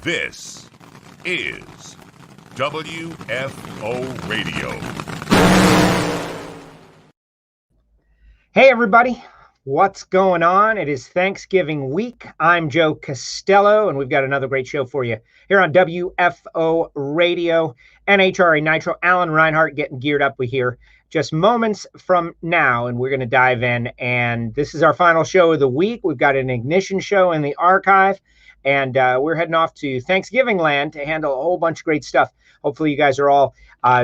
This is WFO Radio. Hey everybody, what's going on? It is Thanksgiving week. I'm Joe Castello, and we've got another great show for you here on WFO Radio. NHRA Nitro, Alan Reinhart getting geared up. We're here just moments from now, and we're going to dive in. And this is our final show of the week. We've got an ignition show in the archive, and we're heading off to Thanksgiving land to handle a whole bunch of great stuff. Hopefully you guys are all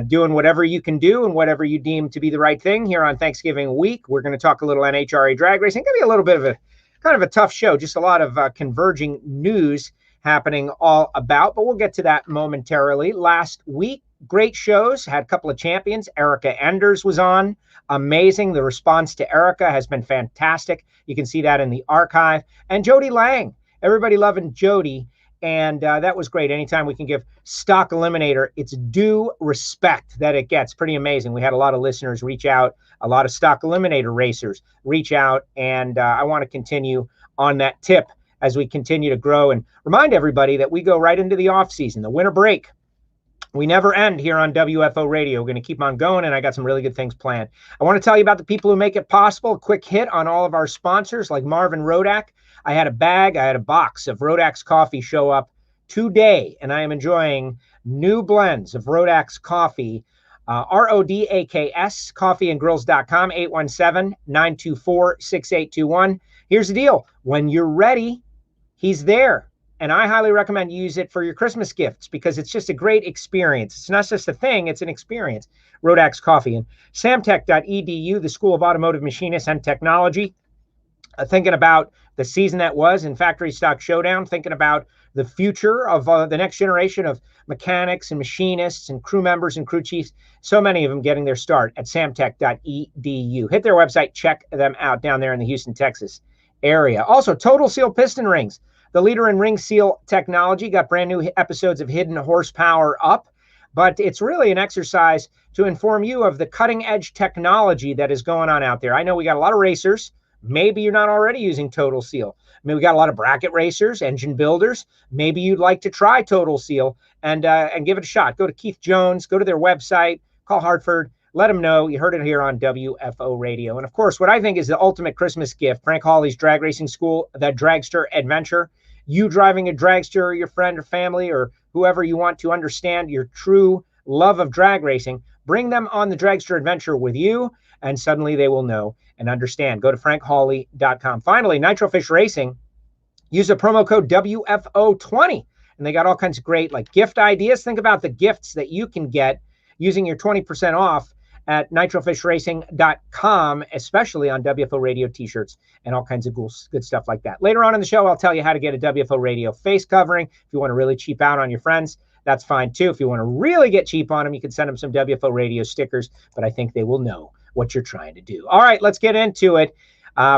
doing whatever you can do and whatever you deem to be the right thing here on Thanksgiving week. We're going to talk a little NHRA drag racing. It's going to be a little bit of a kind of a tough show, just a lot of converging news happening all about, but we'll get to that momentarily. Last week, great shows, had a couple of champions. Erica Enders was on. Amazing. The response to Erica has been fantastic. You can see that in the archive. And Jody Lang. Everybody loving Jody. And that was great. Anytime we can give Stock Eliminator its due respect that it gets. Pretty amazing. We had a lot of listeners reach out, a lot of Stock Eliminator racers reach out, and I want to continue on that tip as we continue to grow and remind everybody that we go right into the off season, the winter break. We never end here on WFO Radio. We're going to keep on going, and I got some really good things planned. I want to tell you about the people who make it possible. A quick hit on all of our sponsors like Marvin Rodak. I had a box of Rodak's coffee show up today, and I am enjoying new blends of Rodak's coffee. RODAKS, coffeeandgrills.com, 817-924-6821. Here's the deal. When you're ready, he's there. And I highly recommend you use it for your Christmas gifts because it's just a great experience. It's not just a thing, it's an experience. Rodak's Coffee. And samtech.edu, the School of Automotive Machinists and Technology. Thinking about the season that was in Factory Stock Showdown, thinking about the future of the next generation of mechanics and machinists and crew members and crew chiefs. So many of them getting their start at samtech.edu. Hit their website, check them out down there in the Houston, Texas area. Also, Total Seal Piston Rings, the leader in ring seal technology, got brand new episodes of Hidden Horsepower up. But it's really an exercise to inform you of the cutting edge technology that is going on out there. I know we got a lot of racers. Maybe you're not already using Total Seal. I mean, we got a lot of bracket racers, engine builders. Maybe you'd like to try Total Seal and give it a shot. Go to Keith Jones, go to their website, call Hartford, let them know you heard it here on WFO Radio. And of course, what I think is the ultimate Christmas gift, Frank Hawley's Drag Racing School, the Dragster Adventure. You driving a dragster, your friend or family, or whoever you want to understand your true love of drag racing, bring them on the Dragster Adventure with you, and suddenly they will know and understand. Go to frankhawley.com. Finally, Nitrofish Racing, use the promo code WFO20, and they got all kinds of great like gift ideas. Think about the gifts that you can get using your 20% off at nitrofishracing.com, especially on WFO Radio t-shirts and all kinds of good stuff like that. Later on in the show, I'll tell you how to get a WFO Radio face covering. If you want to really cheap out on your friends, that's fine too. If you want to really get cheap on them, you can send them some WFO Radio stickers, but I think they will know what you're trying to do. All right, let's get into it.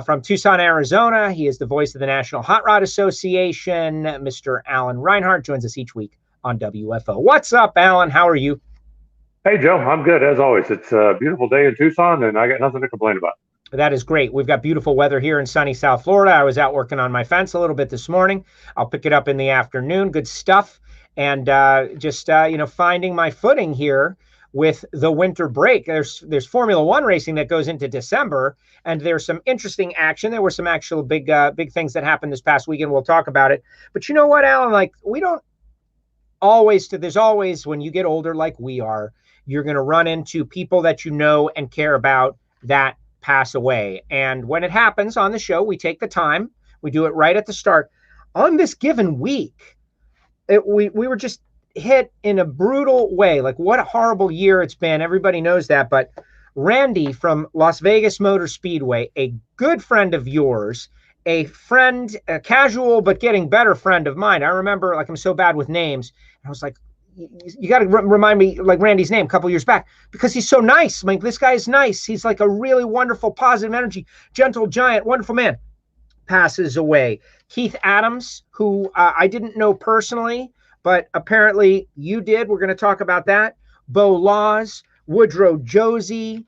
From Tucson, Arizona, he is the voice of the National Hot Rod Association. Mr. Alan Reinhart joins us each week on WFO. What's up, Alan? How are you? Hey, Joe. I'm good, as always. It's a beautiful day in Tucson, and I got nothing to complain about. That is great. We've got beautiful weather here in sunny South Florida. I was out working on my fence a little bit this morning. I'll pick it up in the afternoon. Good stuff. And just finding my footing here with the winter break. There's Formula One racing that goes into December, and there's some interesting action. There were some actual big things that happened this past weekend. We'll talk about it. But you know what, Alan? Like, we don't always, there's always, when you get older like we are, you're going to run into people that you know and care about that pass away. And when it happens on the show, we take the time. We do it right at the start. On this given week, we were just hit in a brutal way. Like, what a horrible year it's been. Everybody knows that. But Randy from Las Vegas Motor Speedway, a good friend of yours, a friend, a casual but getting better friend of mine. I remember, like, I'm so bad with names. I was like, you got to remind me, like, Randy's name a couple years back, because he's so nice. Like, this guy is nice. He's like a really wonderful, positive energy, gentle giant, wonderful man. Passes away. Keith Adams, who I didn't know personally, but apparently you did. We're going to talk about that. Bo Laws, Woodrow Josie,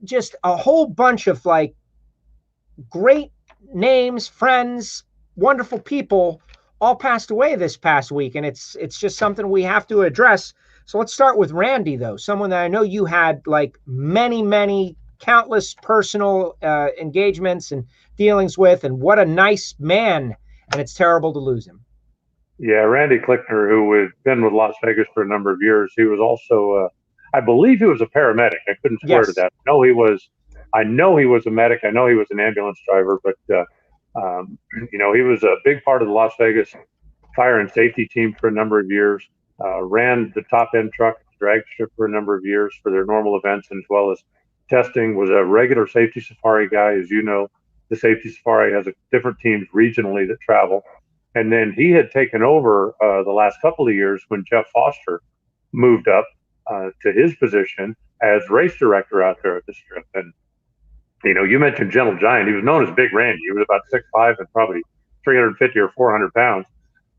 just a whole bunch of like great names, friends, wonderful people, all passed away this past week, and it's just something we have to address. So let's start with Randy, though, someone that I know you had like many countless personal engagements and dealings with, and what a nice man, and it's terrible to lose him. Yeah, Randy Clickner, who had been with Las Vegas for a number of years, he was also, I believe he was a paramedic. I couldn't swear to that. I know he was a medic. I know he was an ambulance driver, but, he was a big part of the Las Vegas fire and safety team for a number of years, ran the top end truck drag strip for a number of years for their normal events, and as well as testing, was a regular safety safari guy. As you know, the safety safari has different teams regionally that travel. And then he had taken over the last couple of years when Jeff Foster moved up to his position as race director out there at the strip. And, you mentioned Gentle Giant. He was known as Big Randy. He was about 6'5" and probably 350 or 400 pounds,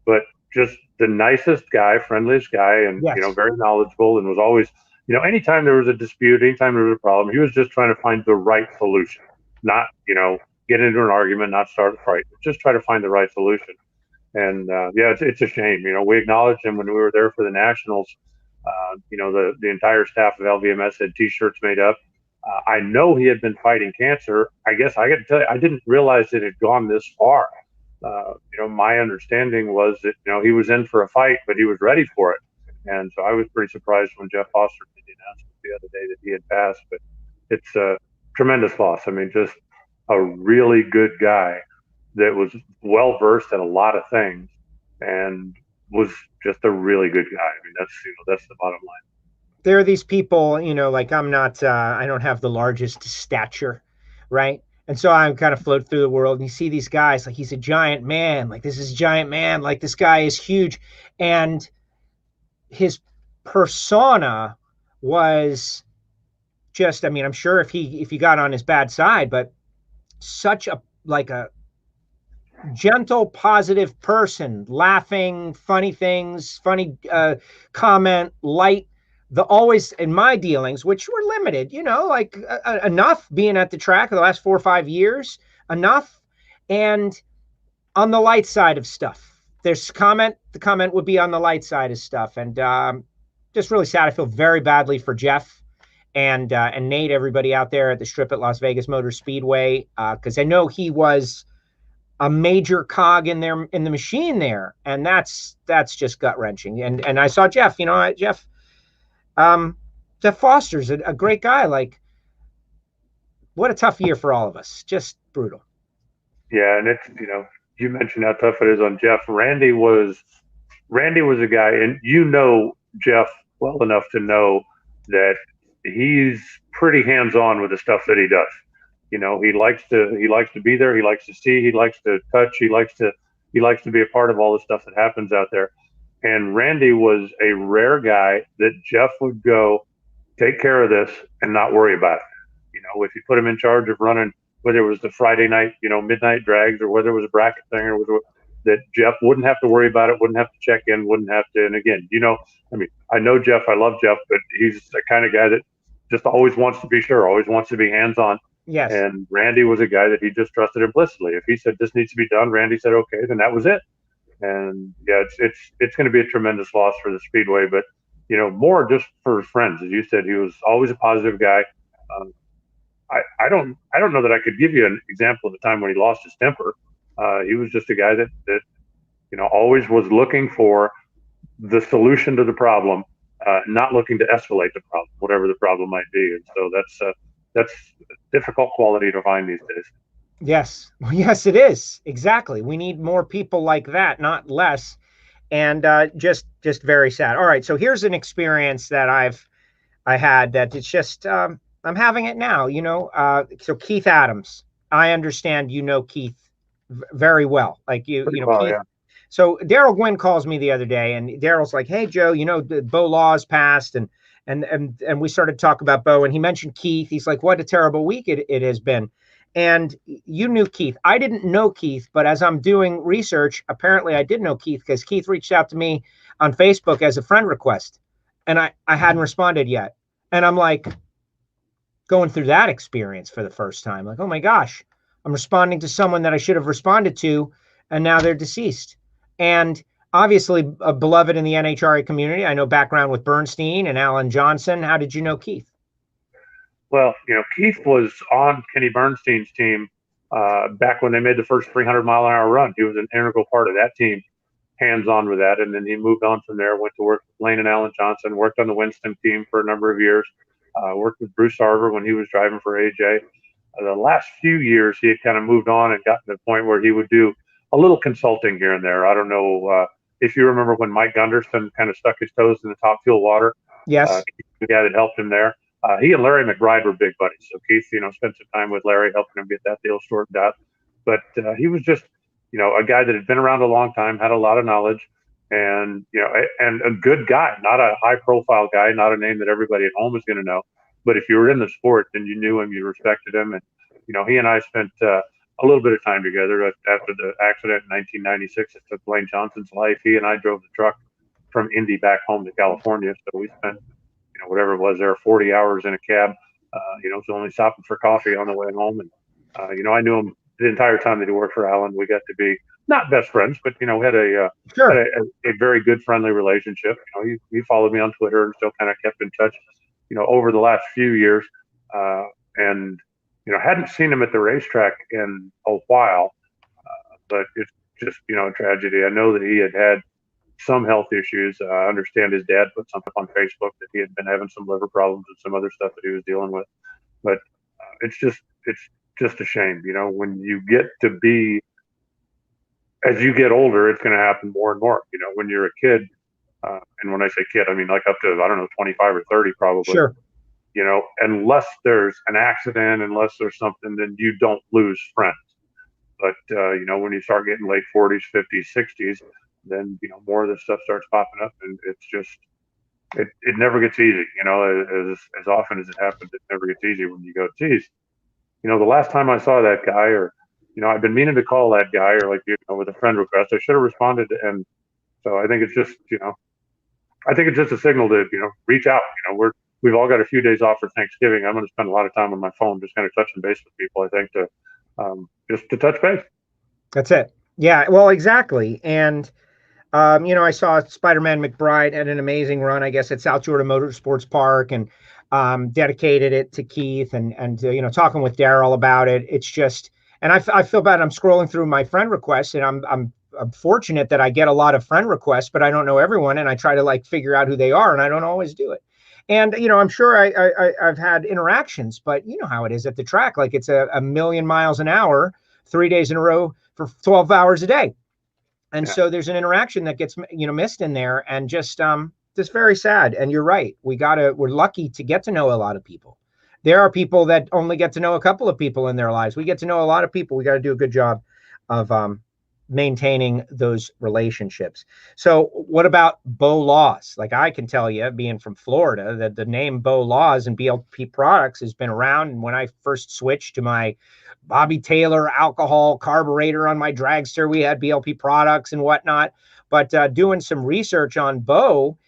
but just the nicest guy, friendliest guy, and, yes. Very knowledgeable, and was always, anytime there was a dispute, anytime there was a problem, he was just trying to find the right solution, not, get into an argument, not start a fight, just try to find the right solution. And it's a shame. We acknowledged him when we were there for the Nationals. The entire staff of LVMS had T-shirts made up. I know he had been fighting cancer. I guess I got to tell you, I didn't realize it had gone this far. My understanding was that he was in for a fight, but he was ready for it. And so I was pretty surprised when Jeff Foster made the announcement the other day that he had passed. But it's a tremendous loss. I mean, just a really good guy that was well versed in a lot of things and was just a really good guy. I mean, that's the bottom line. There are these people, like I'm not, I don't have the largest stature, right? And so I'm kind of float through the world, and you see these guys, like he's a giant man, like this is a giant man, like this guy is huge. And his persona was just, I mean, I'm sure if he got on his bad side, but such a gentle, positive person, laughing, funny things, funny comment, light. Always in my dealings, which were limited, enough being at the track for the last 4 or 5 years, enough. And on the light side of stuff, the comment would be on the light side of stuff. And just really sad. I feel very badly for Jeff and Nate, everybody out there at the strip at Las Vegas Motor Speedway, because I know he was a major cog in the machine there, and that's just gut wrenching. And I saw Jeff. Jeff Foster's a great guy. Like, what a tough year for all of us. Just brutal. Yeah, and it's you mentioned how tough it is on Jeff. Randy was a guy, and Jeff well enough to know that he's pretty hands-on with the stuff that he does. He likes to be there. He likes to see. He likes to touch. He likes to be a part of all the stuff that happens out there. And Randy was a rare guy that Jeff would go take care of this and not worry about it. If you put him in charge of running, whether it was the Friday night, midnight drags, or whether it was a bracket thing, or that Jeff wouldn't have to worry about it, wouldn't have to check in, wouldn't have to. And again, I know Jeff, I love Jeff, but he's the kind of guy that just always wants to be sure, always wants to be hands-on. Yes. And Randy was a guy that he just trusted implicitly. If he said this needs to be done, Randy said okay, then that was it. And yeah, it's going to be a tremendous loss for the Speedway, but more just for his friends. As you said, he was always a positive guy. I don't know that I could give you an example of the time when he lost his temper. He was just a guy that always was looking for the solution to the problem, not looking to escalate the problem, whatever the problem might be. And so that's a difficult quality to find these days. Yes. Well, yes, it is. Exactly. We need more people like that, not less. And just very sad. All right. So here's an experience that I had that it's just, I'm having it now, so Keith Adams, I understand, Keith very well. Like Keith. Yeah. So Daryl Gwynn calls me the other day, and Daryl's like, "Hey Joe, Bo Law's passed," and we started to talk about Bo, and he mentioned Keith. He's like, "What a terrible week it has been." And you knew Keith. I didn't know Keith, but as I'm doing research, apparently I did know Keith because Keith reached out to me on Facebook as a friend request, and I hadn't responded yet. And I'm like going through that experience for the first time. Like, oh my gosh, I'm responding to someone that I should have responded to, and now they're deceased. and obviously beloved in the NHRA community. I know background with Bernstein and Alan Johnson. How did you know Keith? Well, Keith was on Kenny Bernstein's team back when they made the first 300-mile-an-hour run. He was an integral part of that team, hands-on with that, and then he moved on from there, went to work with Lane and Alan Johnson, worked on the Winston team for a number of years, worked with Bruce Sarver when he was driving for AJ. The last few years, he had kind of moved on and gotten to the point where he would do a little consulting here and there. I don't know if you remember when Mike Gunderson kind of stuck his toes in the top fuel water. Yes. The guy that helped him there. He and Larry McBride were big buddies. So Keith, spent some time with Larry helping him get that deal sorted out. But he was just, a guy that had been around a long time, had a lot of knowledge, and, and a good guy, not a high profile guy, not a name that everybody at home is going to know. But if you were in the sport, then you knew him, you respected him. And, he and I spent a little bit of time together after the accident in 1996. It took Blaine Johnson's life. He and I drove the truck from Indy back home to California. So we spent, whatever it was there, 40 hours in a cab, so only stopping for coffee on the way home. And, I knew him the entire time that he worked for Alan. We got to be not best friends, but, we had a very good, friendly relationship. He followed me on Twitter and still kind of kept in touch, over the last few years. And, hadn't seen him at the racetrack in a while, but it's just, a tragedy. I know that he had some health issues. I understand his dad put something on Facebook that he had been having some liver problems and some other stuff that he was dealing with. But it's just a shame, when you get to be, as you get older, it's going to happen more and more. When you're a kid, and when I say kid, I mean like up to, I don't know, 25 or 30 probably. Sure. Unless there's an accident, unless there's something, then you don't lose friends. But, when you start getting late 40s, 50s, 60s, then, more of this stuff starts popping up, and it's just, it never gets easy. As often as it happens, it never gets easy when you go, geez, the last time I saw that guy, or, I've been meaning to call that guy, or like, with a friend request, I should have responded. And so I think it's just, a signal to, reach out. We've all got a few days off for Thanksgiving. I'm going to spend a lot of time on my phone, just kind of touching base with people, I think, just to touch base. That's it. Yeah, well, exactly. And, I saw Spider-Man McBride had an amazing run, I guess, at South Jordan Motorsports Park, and dedicated it to Keith, and talking with Daryl about it. It's just, and I feel bad. I'm scrolling through my friend requests, and I'm fortunate that I get a lot of friend requests, but I don't know everyone, and I try to figure out who they are, and I don't always do it. And, I'm sure I've had interactions, but you know how it is at the track. Like, it's a million miles an hour, 3 days in a row for 12 hours a day. And so there's an interaction that gets, missed in there, and just very sad. And you're right. We're lucky to get to know a lot of people. There are people that only get to know a couple of people in their lives. We get to know a lot of people. We got to do a good job of maintaining those relationships. So what about Bo Laws? Like, I can tell you, being from Florida, that the name Bo Laws and BLP Products has been around. And when I first switched to my Bobby Taylor alcohol carburetor on my dragster, we had BLP Products and whatnot. But doing some research on Bo,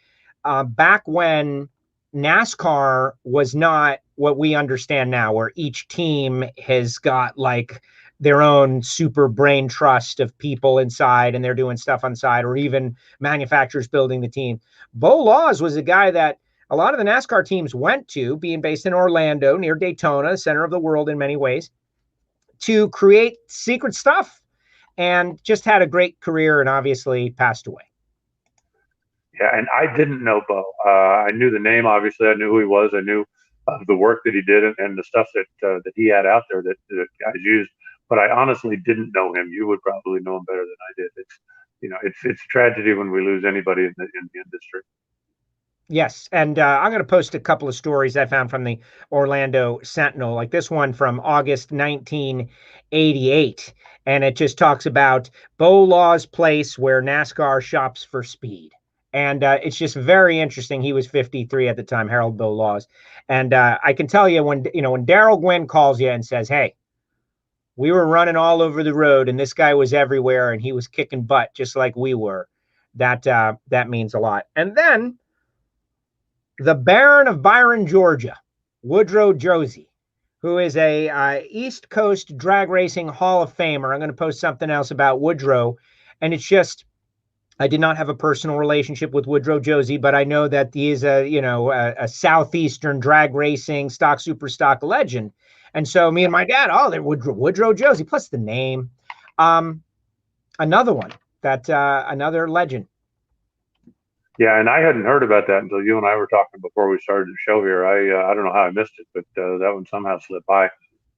back when NASCAR was not what we understand now, where each team has got their own super brain trust of people inside, and they're doing stuff on side, or even manufacturers building the team. Bo Laws was a guy that a lot of the NASCAR teams went to, being based in Orlando, near Daytona, center of the world in many ways, to create secret stuff, and just had a great career, and obviously passed away. Yeah, and I didn't know Bo. I knew the name, obviously. I knew who he was. I knew the work that he did, and the stuff that he had out there that guys used. But I honestly didn't know him. You would probably know him better than I did. It's it's a tragedy when we lose anybody in the industry. Yes, and I'm going to post a couple of stories I found from the Orlando Sentinel, like this one from August 1988, and it just talks about Bo Law's place where NASCAR shops for speed. And it's just very interesting. He was 53 at the time, Harold Bo Laws. And I can tell you, when Daryl Gwynn calls you and says, hey, we were running all over the road, and this guy was everywhere, and he was kicking butt just like we were, that means a lot. And then the Baron of Byron, Georgia, Woodrow Josie, who is a East Coast drag racing Hall of Famer. I'm going to post something else about Woodrow, and it's just I did not have a personal relationship with Woodrow Josie, but I know that he is a southeastern drag racing stock super stock legend. And so me and my dad, they're Woodrow Josie, plus the name. Another one another legend. Yeah, and I hadn't heard about that until you and I were talking before we started the show here. I don't know how I missed it, but that one somehow slipped by.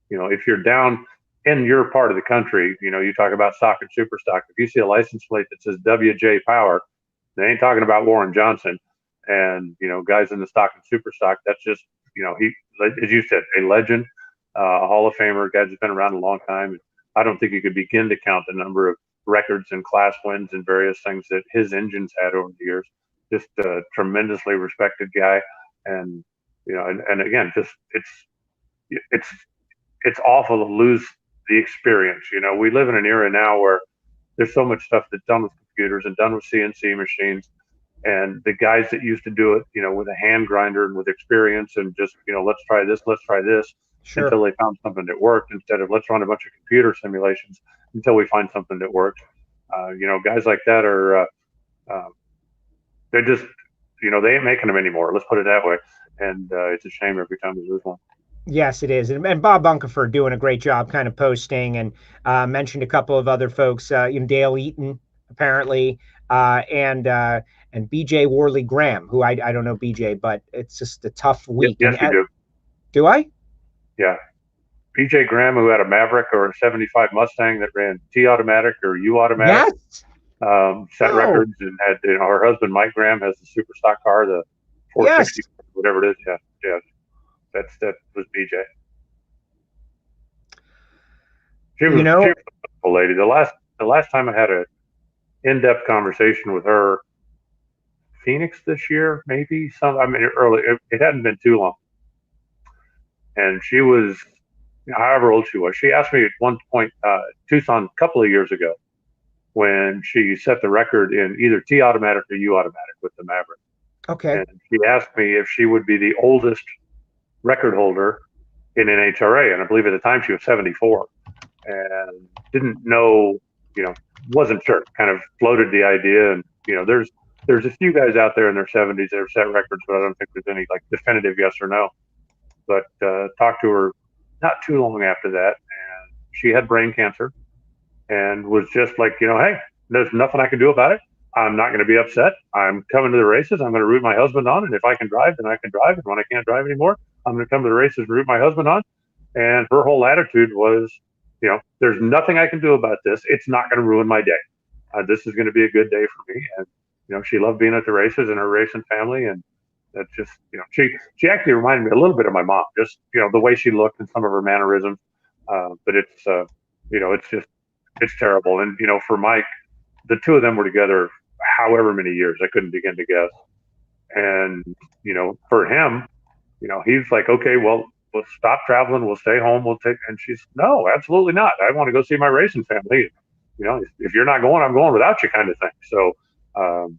If you're down in your part of the country, you talk about stock and super stock. If you see a license plate that says WJ Power, they ain't talking about Warren Johnson. And guys in the stock and super stock, that's just he, as you said, a legend, a Hall of Famer, guy that's been around a long time. I don't think you could begin to count the number of records and class wins and various things that his engines had over the years. Just a tremendously respected guy, and and again, just it's awful to lose the experience. We live in an era now where there's so much stuff that's done with computers and done with CNC machines, and the guys that used to do it, with a hand grinder and with experience and just let's try this, Sure. Until they found something that worked, instead of let's run a bunch of computer simulations until we find something that works. Guys like that are. They're just, they ain't making them anymore. Let's put it that way. And it's a shame every time we lose one. Yes, it is. And Bob Bunkerford doing a great job kind of posting, and mentioned a couple of other folks, Dale Eaton, apparently, and BJ Worley Graham, who I don't know BJ, but it's just a tough week. Yes, you do. Do I? Yeah. BJ Graham, who had a Maverick or a 75 Mustang that ran T automatic or U automatic. Yes. Set records, and had her husband Mike Graham has the super stock car, the 460, yes. Whatever it is. Yeah, that was BJ. She was a wonderful lady. The last time I had a in-depth conversation with her, Phoenix this year, maybe early. It hadn't been too long, and she was, however old she was. She asked me at one point, Tucson, a couple of years ago, when she set the record in either T automatic or U automatic with the Maverick. Okay. And she asked me if she would be the oldest record holder in NHRA. And I believe at the time she was 74 and didn't know, wasn't sure, kind of floated the idea. And, there's a few guys out there in their 70s that have set records, but I don't think there's any definitive yes or no. But talked to her not too long after that. And she had brain cancer. And was just like, hey, there's nothing I can do about it. I'm not going to be upset. I'm coming to the races. I'm going to root my husband on. And if I can drive, then I can drive. And when I can't drive anymore, I'm going to come to the races and root my husband on. And her whole attitude was, there's nothing I can do about this. It's not going to ruin my day. This is going to be a good day for me. And, she loved being at the races and her racing family. And that's just, she actually reminded me a little bit of my mom, just, the way she looked and some of her mannerisms. But it's, it's terrible. And, for Mike, the two of them were together however many years, I couldn't begin to guess. And, for him, he's like, okay, well, we'll stop traveling. We'll stay home. And she's, no, absolutely not. I want to go see my racing family. If you're not going, I'm going without you, kind of thing. So,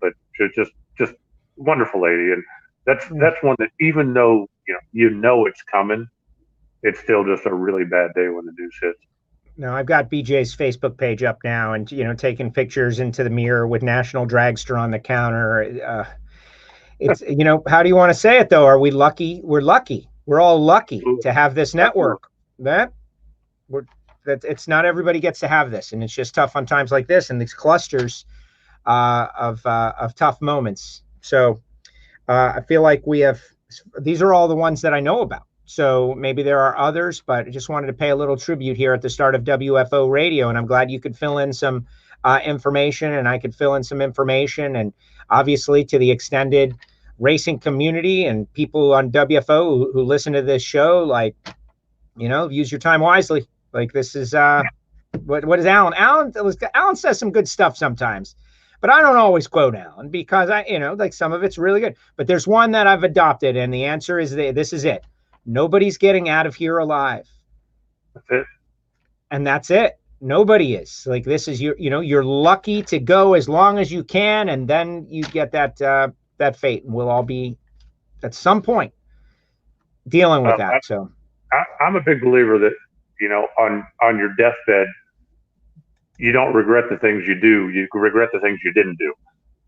but she's just wonderful lady. And that's one that, even though, it's coming, it's still just a really bad day when the news hits. No, I've got BJ's Facebook page up now, and taking pictures into the mirror with National Dragster on the counter. It's how do you want to say it though? Are we lucky? We're lucky. We're all lucky to have this network. It's not everybody gets to have this, and it's just tough on times like this and these clusters of tough moments. So I feel like these are all the ones that I know about. So maybe there are others, but I just wanted to pay a little tribute here at the start of WFO Radio, and I'm glad you could fill in some information, and I could fill in some information, and obviously to the extended racing community and people on WFO who listen to this show, use your time wisely. This is what is Alan? Alan says some good stuff sometimes, but I don't always quote Alan because some of it's really good. But there's one that I've adopted, and the answer is this is it. Nobody's getting out of here alive. That's it. And that's it. Nobody is. This is you're lucky to go as long as you can, and then you get that fate, and we'll all be at some point dealing with that. So I'm a big believer that on your deathbed, you don't regret the things you do. You regret the things you didn't do.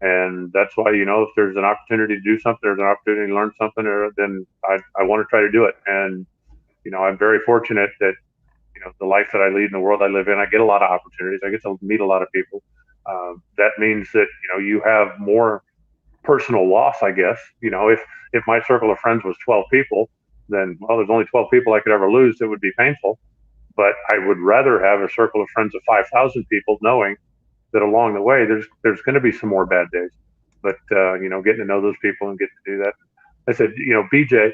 And that's why, if there's an opportunity to do something, there's an opportunity to learn something, then I want to try to do it. And, I'm very fortunate that, the life that I lead in the world I live in, I get a lot of opportunities. I get to meet a lot of people. That means that, you have more personal loss, I guess. If my circle of friends was 12 people, then, well, there's only 12 people I could ever lose. It would be painful. But I would rather have a circle of friends of 5,000 people, knowing that along the way, there's going to be some more bad days. But, getting to know those people and getting to do that. I said, BJ,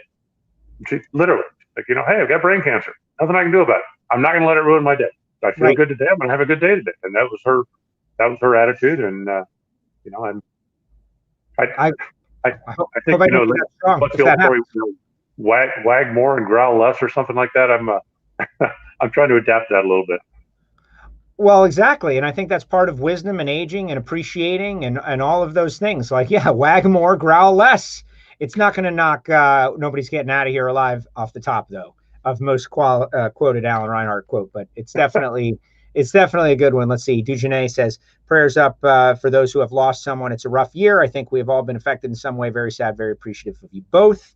she literally, like, hey, I've got brain cancer. Nothing I can do about it. I'm not going to let it ruin my day. I feel good today. I'm going to have a good day today. And that was her attitude. And, I think, what's the old story, wag more and growl less or something like that. I'm trying to adapt that a little bit. Well, exactly. And I think that's part of wisdom and aging and appreciating and all of those things. Like, yeah, wag more, growl less. It's not going to knock nobody's getting out of here alive off the top, though, of most quoted Alan Reinhart quote. But it's definitely a good one. Let's see. Dugenay says, prayers up for those who have lost someone. It's a rough year. I think we have all been affected in some way. Very sad, very appreciative of you both.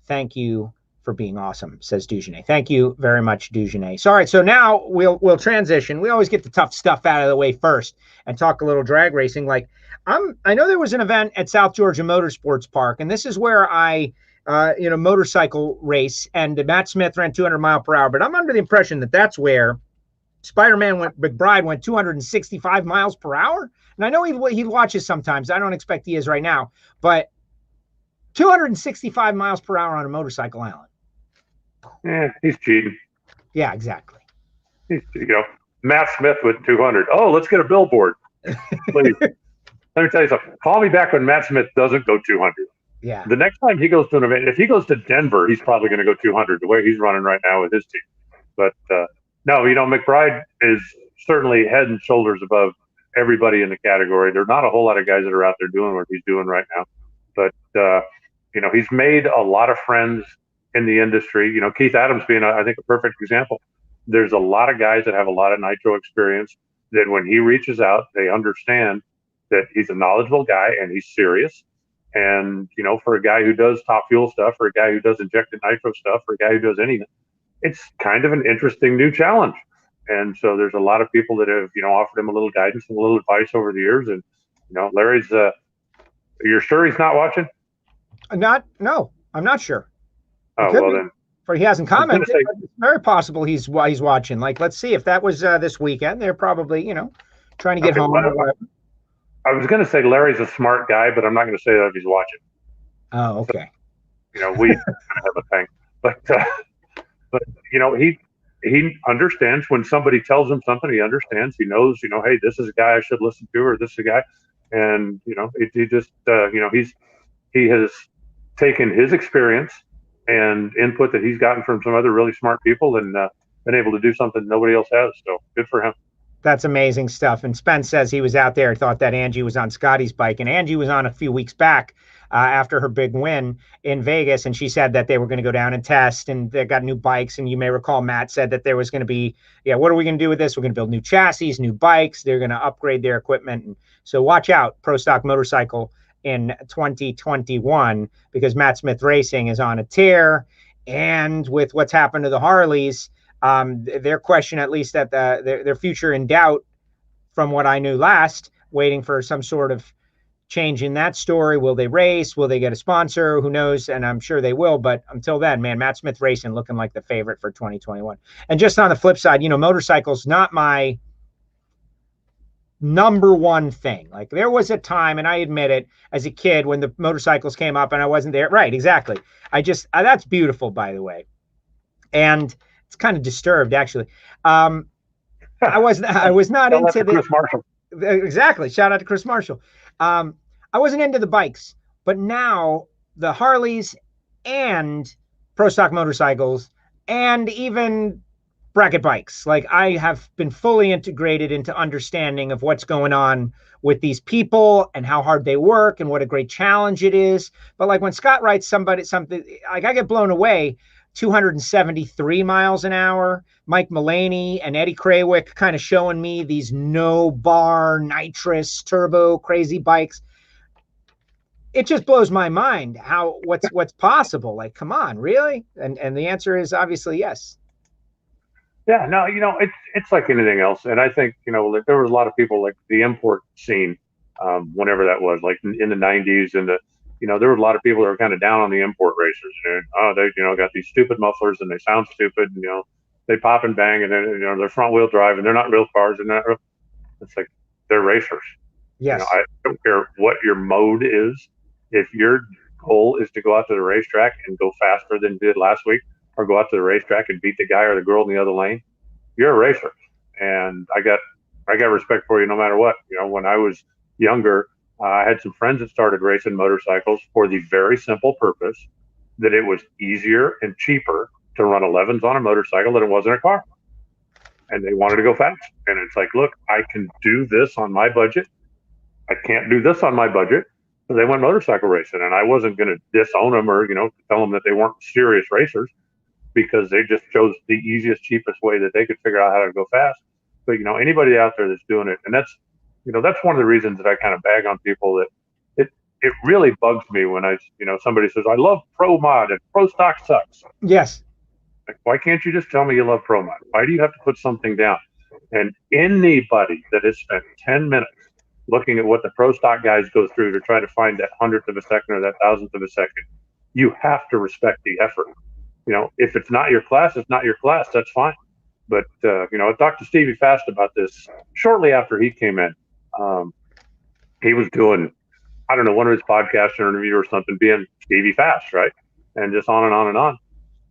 Thank you for being awesome, says Dugenay. Thank you very much, Dugenay. So, all right, so now we'll transition. We always get the tough stuff out of the way first and talk a little drag racing. Like, I know there was an event at South Georgia Motorsports Park, and this is where I motorcycle race, and Matt Smith ran 200 mile per hour, but I'm under the impression that that's where Spider-Man McBride went 265 miles per hour. And I know he watches sometimes. I don't expect he is right now, but 265 miles per hour on a motorcycle, Alan. Yeah, he's cheating. Yeah, exactly. Matt Smith with 200. Oh, let's get a billboard. Please. Let me tell you something. Call me back when Matt Smith doesn't go 200. Yeah. The next time he goes to an event, if he goes to Denver, he's probably going to go 200 the way he's running right now with his team. But no, McBride is certainly head and shoulders above everybody in the category. There are not a whole lot of guys that are out there doing what he's doing right now. But, he's made a lot of friends in the industry. Keith Adams being, I think, a perfect example. There's a lot of guys that have a lot of nitro experience that when he reaches out, they understand that he's a knowledgeable guy and he's serious. And, for a guy who does top fuel stuff, for a guy who does injected nitro stuff, for a guy who does anything, it's kind of an interesting new challenge. And so there's a lot of people that have, offered him a little guidance and a little advice over the years. And, Larry's, you're sure he's not watching? No, I'm not sure. Oh, well then. For he hasn't commented, but it's very possible he's watching. Like, let's see if that was this weekend. They're probably, trying to get home. I was going to say Larry's a smart guy, but I'm not going to say that if he's watching. Oh, okay. So, we kind of have a thing, but he understands when somebody tells him something. He understands. He knows. Hey, this is a guy I should listen to, or this is a guy, and he just he has taken his experience and input that he's gotten from some other really smart people and been able to do something nobody else has. So good for him. That's amazing stuff. And Spence says he was out there, thought that Angie was on Scotty's bike, and Angie was on a few weeks back after her big win in Vegas. And she said that they were going to go down and test, and they got new bikes. And you may recall Matt said that there was going to be, what are we going to do with this? We're going to build new chassis, new bikes. They're going to upgrade their equipment. And so watch out, Pro Stock Motorcycle in 2021, because Matt Smith Racing is on a tear. And with what's happened to the Harleys, their question, at least at their future in doubt from what I knew last, waiting for some sort of change in that story. Will they race? Will they get a sponsor? Who knows? And I'm sure they will. But until then, man, Matt Smith Racing looking like the favorite for 2021. And just on the flip side, motorcycles, not my number one thing. Like, there was a time, and I admit it, as a kid when the motorcycles came up and I wasn't there. Right, exactly. That's beautiful, by the way. And it's kind of disturbed, actually. I was not into Chris Marshall. Exactly. Shout out to Chris Marshall. I wasn't into the bikes, but now the Harleys and Pro Stock motorcycles and even bracket bikes, like, I have been fully integrated into understanding of what's going on with these people and how hard they work and what a great challenge it is. But like, when Scott writes something, like, I get blown away. 273 miles an hour. Mike Mullaney and Eddie Krawick kind of showing me these no bar nitrous turbo crazy bikes. it just blows my mind what's possible. Like, come on, really? And the answer is obviously yes. Yeah, no, it's like anything else, and I think like there was a lot of people like the import scene, whenever that was, like in the '90s, and there were a lot of people that were kind of down on the import racers, and they got these stupid mufflers and they sound stupid, and they pop and bang, and then they're front wheel drive and they're not real cars, and it's like they're racers. Yes. I don't care what your mode is. If your goal is to go out to the racetrack and go faster than you did last week, or go out to the racetrack and beat the guy or the girl in the other lane, you're a racer. And I got respect for you no matter what. When I was younger, I had some friends that started racing motorcycles for the very simple purpose that it was easier and cheaper to run 11s on a motorcycle than it was in a car. And they wanted to go fast. And it's like, look, I can do this on my budget. I can't do this on my budget. So they went motorcycle racing, and I wasn't going to disown them or tell them that they weren't serious racers, because they just chose the easiest, cheapest way that they could figure out how to go fast. But anybody out there that's doing it, and that's one of the reasons that I kind of bag on people, that it really bugs me when somebody says, I love pro mod and pro stock sucks. Yes. Like, why can't you just tell me you love pro mod? Why do you have to put something down? And anybody that has spent 10 minutes looking at what the pro stock guys go through to try to find that 100th of a second or that 1,000th of a second, you have to respect the effort. If it's not your class, it's not your class. That's fine. But, I talked to Stevie Fast about this shortly after he came in. He was doing, I don't know, one of his podcasts or interview or something, being Stevie Fast, right? And just on and on and on.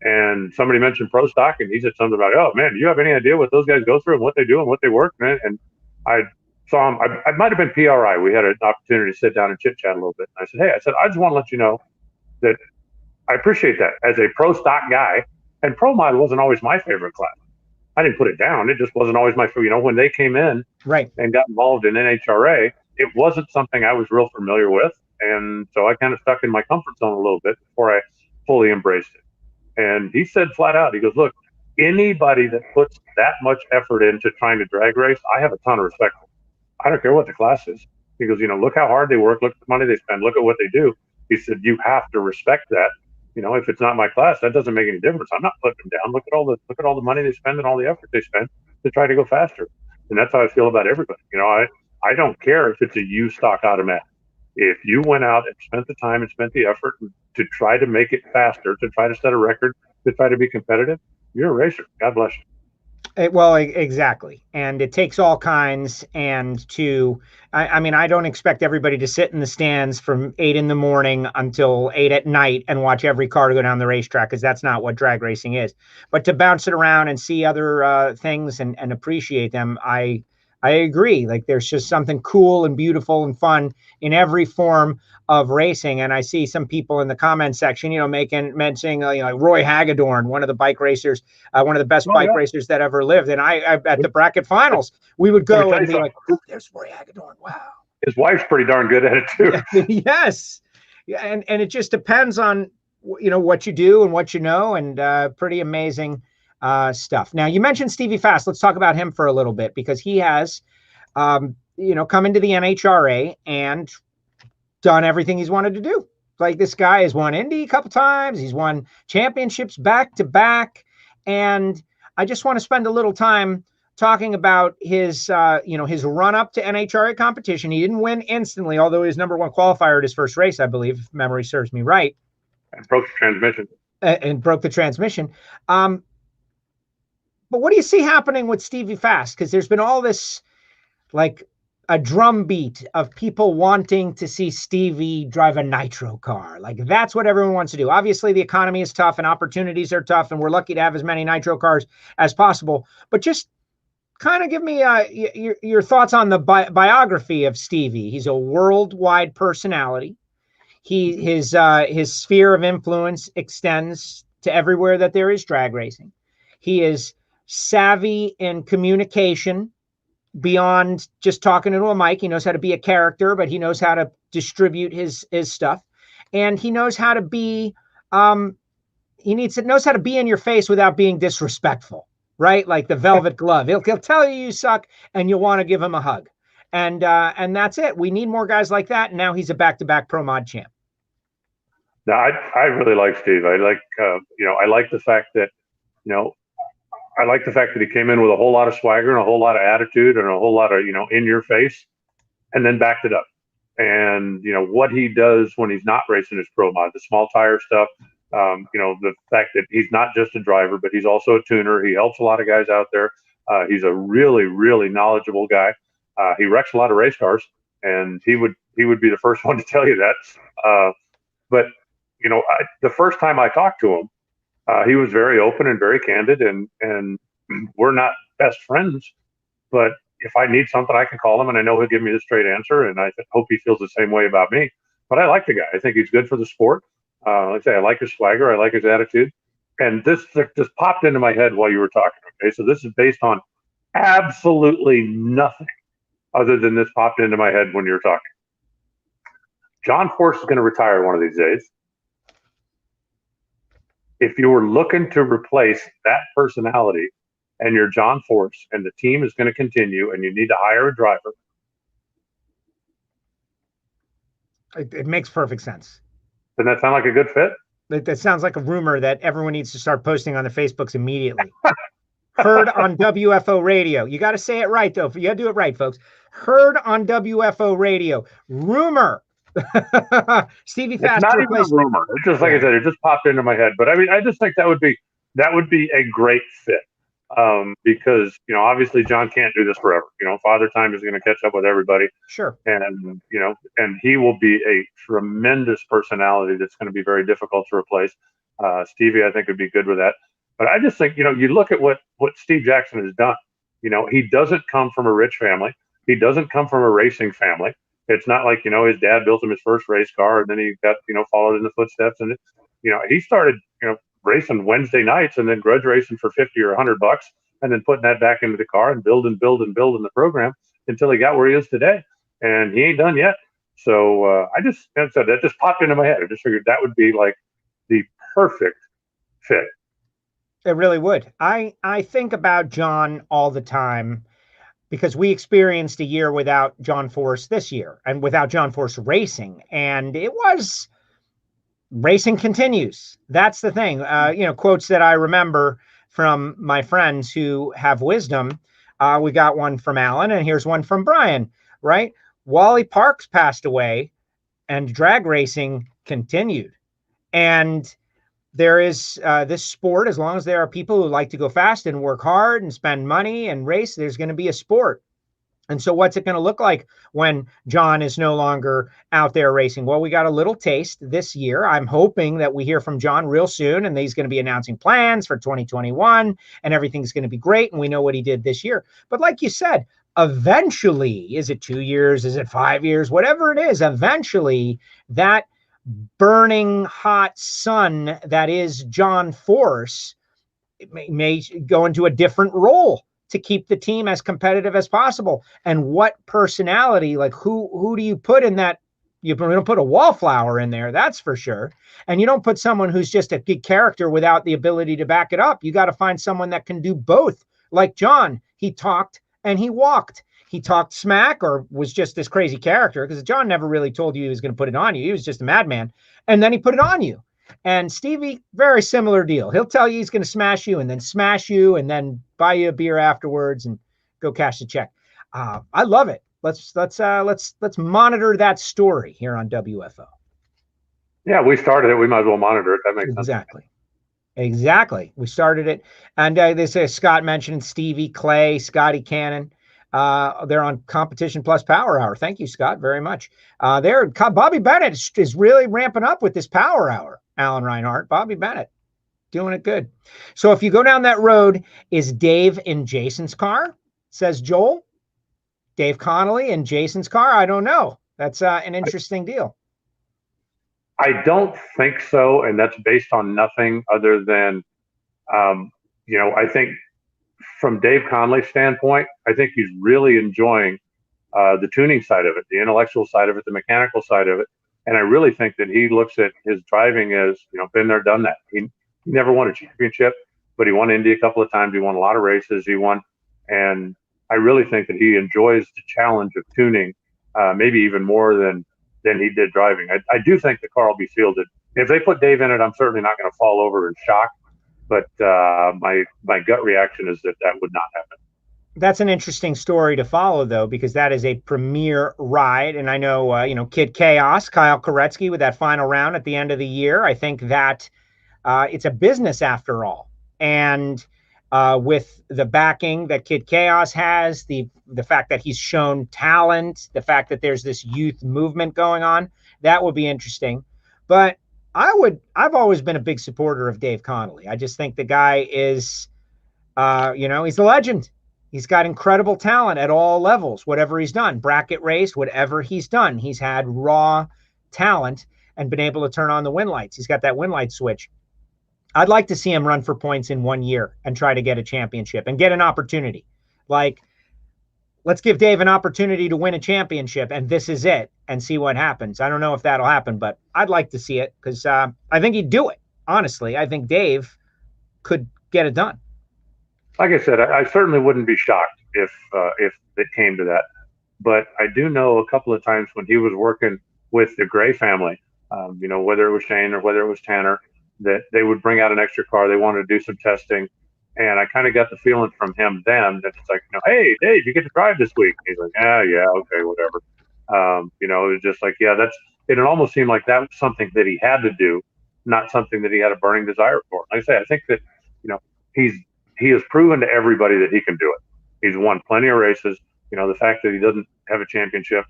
And somebody mentioned pro stock, and he said something about, oh, man, do you have any idea what those guys go through and what they do and what they work? And I saw him. I might have been PRI. We had an opportunity to sit down and chit-chat a little bit. And I said, hey, I just want to let you know that I appreciate that as a pro stock guy. And pro mod wasn't always my favorite class. I didn't put it down. It just wasn't always my favorite. When they came in right and got involved in NHRA, it wasn't something I was real familiar with. And so I kind of stuck in my comfort zone a little bit before I fully embraced it. And he said flat out, he goes, look, anybody that puts that much effort into trying to drag race, I have a ton of respect for. I don't care what the class is. He goes, look how hard they work, look at the money they spend, look at what they do. He said, you have to respect that. If it's not my class, that doesn't make any difference. I'm not putting them down. Look at all the money they spend and all the effort they spend to try to go faster. And that's how I feel about everybody. I don't care if it's a used stock automatic. If you went out and spent the time and spent the effort to try to make it faster, to try to set a record, to try to be competitive, you're a racer. God bless you. Well, exactly. And it takes all kinds. And I don't expect everybody to sit in the stands from 8 a.m. until 8 p.m. and watch every car go down the racetrack, because that's not what drag racing is. But to bounce it around and see other things and appreciate them, I agree. Like, there's just something cool and beautiful and fun in every form of racing. And I see some people in the comment section, mentioning like Roy Hagedorn, one of the bike racers, one of the best bike racers that ever lived. And I at the bracket finals, we would go and be like, oh, there's Roy Hagedorn. Wow. His wife's pretty darn good at it too. Yes. Yeah. And it just depends on, what you do and what and pretty amazing stuff. Now, you mentioned Stevie Fast. Let's talk about him for a little bit, because he has, come into the NHRA and done everything he's wanted to do. Like, this guy has won Indy a couple times. He's won championships back to back. And I just want to spend a little time talking about his run up to NHRA competition. He didn't win instantly, although he was number one qualifier at his first race, I believe, if memory serves me right. And broke the transmission. Broke the transmission. But what do you see happening with Stevie Fast? Because there's been all this, like, a drumbeat of people wanting to see Stevie drive a nitro car. Like, that's what everyone wants to do. Obviously, the economy is tough and opportunities are tough, and we're lucky to have as many nitro cars as possible. But just kind of give me your thoughts on the biography of Stevie. He's a worldwide personality. His sphere of influence extends to everywhere that there is drag racing. He is savvy in communication beyond just talking into a mic. He knows how to be a character, but he knows how to distribute his stuff. And he knows how to be, knows how to be in your face without being disrespectful, right? Like the velvet glove. He'll tell you suck and you'll want to give him a hug. And that's it. We need more guys like that. And now he's a back-to-back Pro Mod champ. No, I really like Steve. I like, I like the fact that, I like the fact that he came in with a whole lot of swagger and a whole lot of attitude and a whole lot of, in your face, and then backed it up. And, what he does when he's not racing his Pro Mod, the small tire stuff, the fact that he's not just a driver, but he's also a tuner. He helps a lot of guys out there. He's a really, really knowledgeable guy. He wrecks a lot of race cars, and he would be the first one to tell you that. But the first time I talked to him, he was very open and very candid, and we're not best friends, but if I need something, I can call him, and I know he'll give me the straight answer, and I hope he feels the same way about me. But I like the guy. I think he's good for the sport. Like I say, I like his swagger. I like his attitude. And this just popped into my head while you were talking. Okay, so this is based on absolutely nothing other than this popped into my head when you were talking. John Force is going to retire one of these days. If you were looking to replace that personality and you're John Force and the team is going to continue and you need to hire a driver. It makes perfect sense. Doesn't that sound like a good fit? That sounds like a rumor that everyone needs to start posting on the Facebooks immediately. Heard on WFO radio. You got to say it right, though. You got to do it right, folks. Heard on WFO radio. Rumor. Stevie Fast. It's not even a rumor. It's just like I said, it just popped into my head. But I mean, I just think that would be a great fit. Because, obviously John can't do this forever. Father Time is going to catch up with everybody. Sure. And, and he will be a tremendous personality that's going to be very difficult to replace. Stevie, I think, would be good with that. But I just think, you look at what Steve Jackson has done. He doesn't come from a rich family. He doesn't come from a racing family. It's not like, his dad built him his first race car and then he got, followed in the footsteps. And, he started, racing Wednesday nights and then grudge racing for $50 or $100 and then putting that back into the car and building the program until he got where he is today. And he ain't done yet. So that just popped into my head. I just figured that would be like the perfect fit. It really would. I think about John all the time because we experienced a year without John Force this year and without John Force racing. And it was racing continues. That's the thing. Quotes that I remember from my friends who have wisdom. We got one from Alan and here's one from Brian, right? Wally Parks passed away and drag racing continued. And there is this sport, as long as there are people who like to go fast and work hard and spend money and race, there's going to be a sport. And so what's it going to look like when John is no longer out there racing? Well, we got a little taste this year. I'm hoping that we hear from John real soon and he's going to be announcing plans for 2021 and everything's going to be great. And we know what he did this year. But like you said, eventually, is it 2 years? Is it 5 years? Whatever it is, eventually that burning hot sun that is John Force may go into a different role to keep the team as competitive as possible. And what personality, like who do you put in that? You don't put a wallflower in there, that's for sure. And you don't put someone who's just a good character without the ability to back it up. You got to find someone that can do both. Like John, he talked and he walked. He talked smack or was just this crazy character because John never really told you he was going to put it on you. He was just a madman. And then he put it on you. And Stevie, very similar deal. He'll tell you he's going to smash you and then buy you a beer afterwards and go cash the check. I love it. Let's monitor that story here on WFO. Yeah, we started it. We might as well monitor it. That makes sense. Exactly. We started it. And they say Scott mentioned Stevie, Clay, Scotty Cannon. They're on Competition Plus Power Hour. Thank you, Scott, very much. Bobby Bennett is really ramping up with this Power Hour. Alan Reinhart, Bobby Bennett, doing it good. So if you go down that road, is Dave in Jason's car? Says Joel. Dave Connolly in Jason's car? I don't know. That's an interesting deal. I don't think so, and that's based on nothing other than, I think from Dave Conley's standpoint, I think he's really enjoying the tuning side of it, the intellectual side of it, the mechanical side of it. And I really think that he looks at his driving as, been there, done that. He never won a championship, but he won Indy a couple of times. He won a lot of races. He won. And I really think that he enjoys the challenge of tuning, maybe even more than he did driving. I do think the car will be fielded. If they put Dave in it, I'm certainly not going to fall over in shock. But my gut reaction is that would not happen. That's an interesting story to follow, though, because that is a premier ride. And I know, Kid Chaos, Kyle Koretsky, with that final round at the end of the year. I think that it's a business after all. And with the backing that Kid Chaos has, the fact that he's shown talent, the fact that there's this youth movement going on, that will be interesting. But I've always been a big supporter of Dave Connolly. I just think the guy is, he's a legend. He's got incredible talent at all levels, whatever he's done, bracket raced, whatever he's done. He's had raw talent and been able to turn on the win lights. He's got that win light switch. I'd like to see him run for points in 1 year and try to get a championship and get an opportunity. Like, let's give Dave an opportunity to win a championship, and this is it, and see what happens. I don't know if that'll happen, but I'd like to see it because I think he'd do it. Honestly, I think Dave could get it done. Like I said, I certainly wouldn't be shocked if it came to that. But I do know a couple of times when he was working with the Gray family, whether it was Shane or whether it was Tanner, that they would bring out an extra car. They wanted to do some testing. And I kind of got the feeling from him then that it's like, hey, Dave, you get to drive this week. He's like, yeah, okay, whatever. It was just like, it almost seemed like that was something that he had to do, not something that he had a burning desire for. Like I say, I think that, he has proven to everybody that he can do it. He's won plenty of races. The fact that he doesn't have a championship,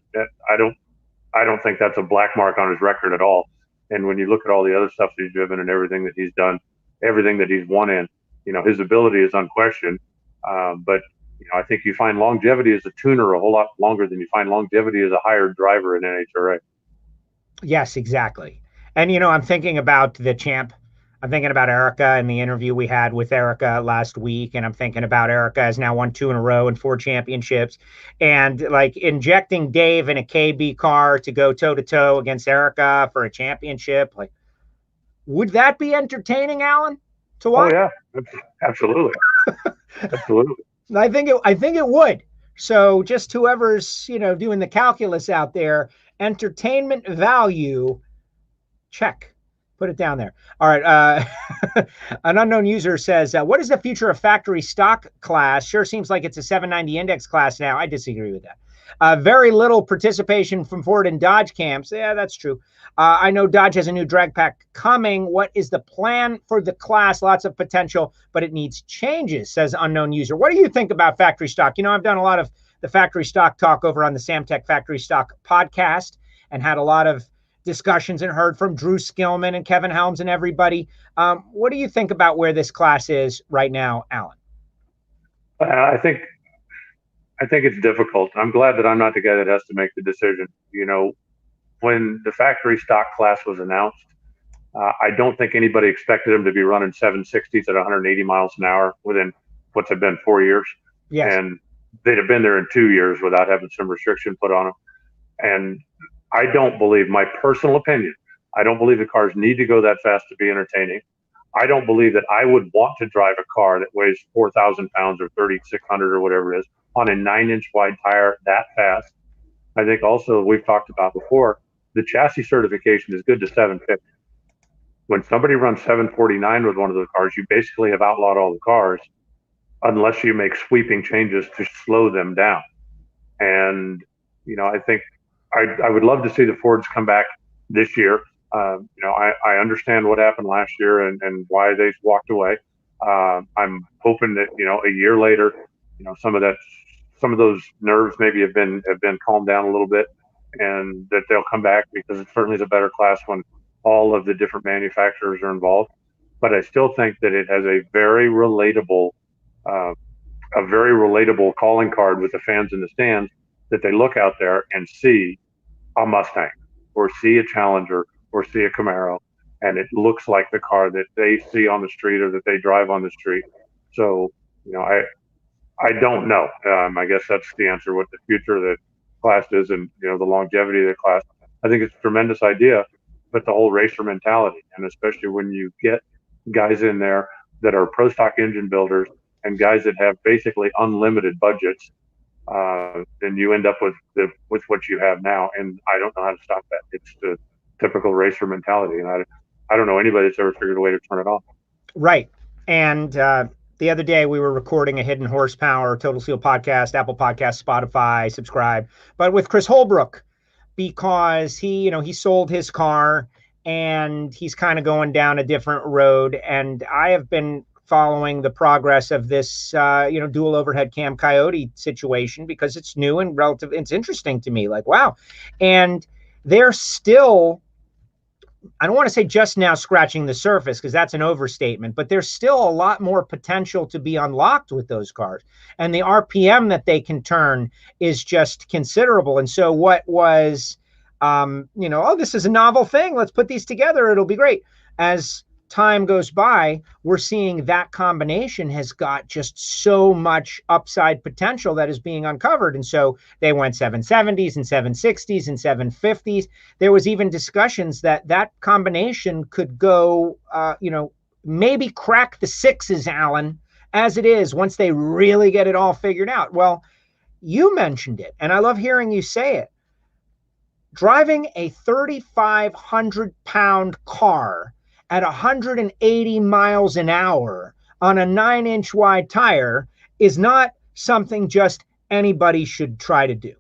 I don't think that's a black mark on his record at all. And when you look at all the other stuff that he's driven and everything that he's done, everything that he's won in, his ability is unquestioned. But I think you find longevity as a tuner a whole lot longer than you find longevity as a hired driver in NHRA. Yes, exactly. And, I'm thinking about the champ. I'm thinking about Erica and the interview we had with Erica last week. And I'm thinking about Erica has now won 2 in a row and 4 championships. And like injecting Dave in a KB car to go toe to toe against Erica for a championship. Like, would that be entertaining, Alan, to watch? Oh, yeah, absolutely. Absolutely. I think it would. So just whoever's, doing the calculus out there, entertainment value, check. Put it down there. All right. An unknown user says, what is the future of factory stock class? Sure seems like it's a 790 index class now. I disagree with that. Very little participation from Ford and Dodge camps. Yeah, that's true. I know Dodge has a new drag pack coming. What is the plan for the class? Lots of potential, but it needs changes, says unknown user. What do you think about factory stock? I've done a lot of the factory stock talk over on the Samtech Factory Stock podcast and had a lot of discussions and heard from Drew Skillman and Kevin Helms and everybody. What do you think about where this class is right now, Alan? I think it's difficult. I'm glad that I'm not the guy that has to make the decision. When the factory stock class was announced, I don't think anybody expected them to be running 760s at 180 miles an hour within what's have been 4 years. Yes. And they'd have been there in 2 years without having some restriction put on them. And I don't believe, my personal opinion, I don't believe the cars need to go that fast to be entertaining. I don't believe that I would want to drive a car that weighs 4,000 pounds or 3,600 or whatever it is on a 9-inch wide tire that fast. I think also, we've talked about before, the chassis certification is good to 750. When somebody runs 749 with one of those cars, you basically have outlawed all the cars unless you make sweeping changes to slow them down. And, I think I would love to see the Fords come back this year. I understand what happened last year and why they walked away. I'm hoping that, a year later, some of those nerves maybe have been calmed down a little bit, and that they'll come back, because it certainly is a better class when all of the different manufacturers are involved. But I still think that it has a very relatable calling card with the fans in the stands, that they look out there and see a Mustang or see a Challenger or see a Camaro, and it looks like the car that they see on the street or that they drive on the street. So, I don't know. I guess that's the answer, what the future of the class is, and, the longevity of the class. I think it's a tremendous idea, but the whole racer mentality, and especially when you get guys in there that are pro stock engine builders and guys that have basically unlimited budgets, then you end up with what you have now. And I don't know how to stop that. It's the typical racer mentality, and I don't know anybody that's ever figured a way to turn it off. Right. And the other day we were recording a Hidden Horsepower Total Seal podcast, Apple Podcast, Spotify, subscribe, but with Chris Holbrook, because he sold his car and he's kind of going down a different road. And I have been following the progress of this, dual overhead cam Coyote situation, because it's new and relative. It's interesting to me, like, wow. And they're still, I don't want to say just now scratching the surface, because that's an overstatement, but there's still a lot more potential to be unlocked with those cars. And the RPM that they can turn is just considerable. And so what was, this is a novel thing, let's put these together, it'll be great. As time goes by, we're seeing that combination has got just so much upside potential that is being uncovered. And so they went 770s and 760s and 750s. There was even discussions that combination could go, maybe crack the sixes, Alan, as it is, once they really get it all figured out. Well, you mentioned it, and I love hearing you say it. Driving a 3,500-pound car at 180 miles an hour on a 9-inch wide tire is not something just anybody should try to do.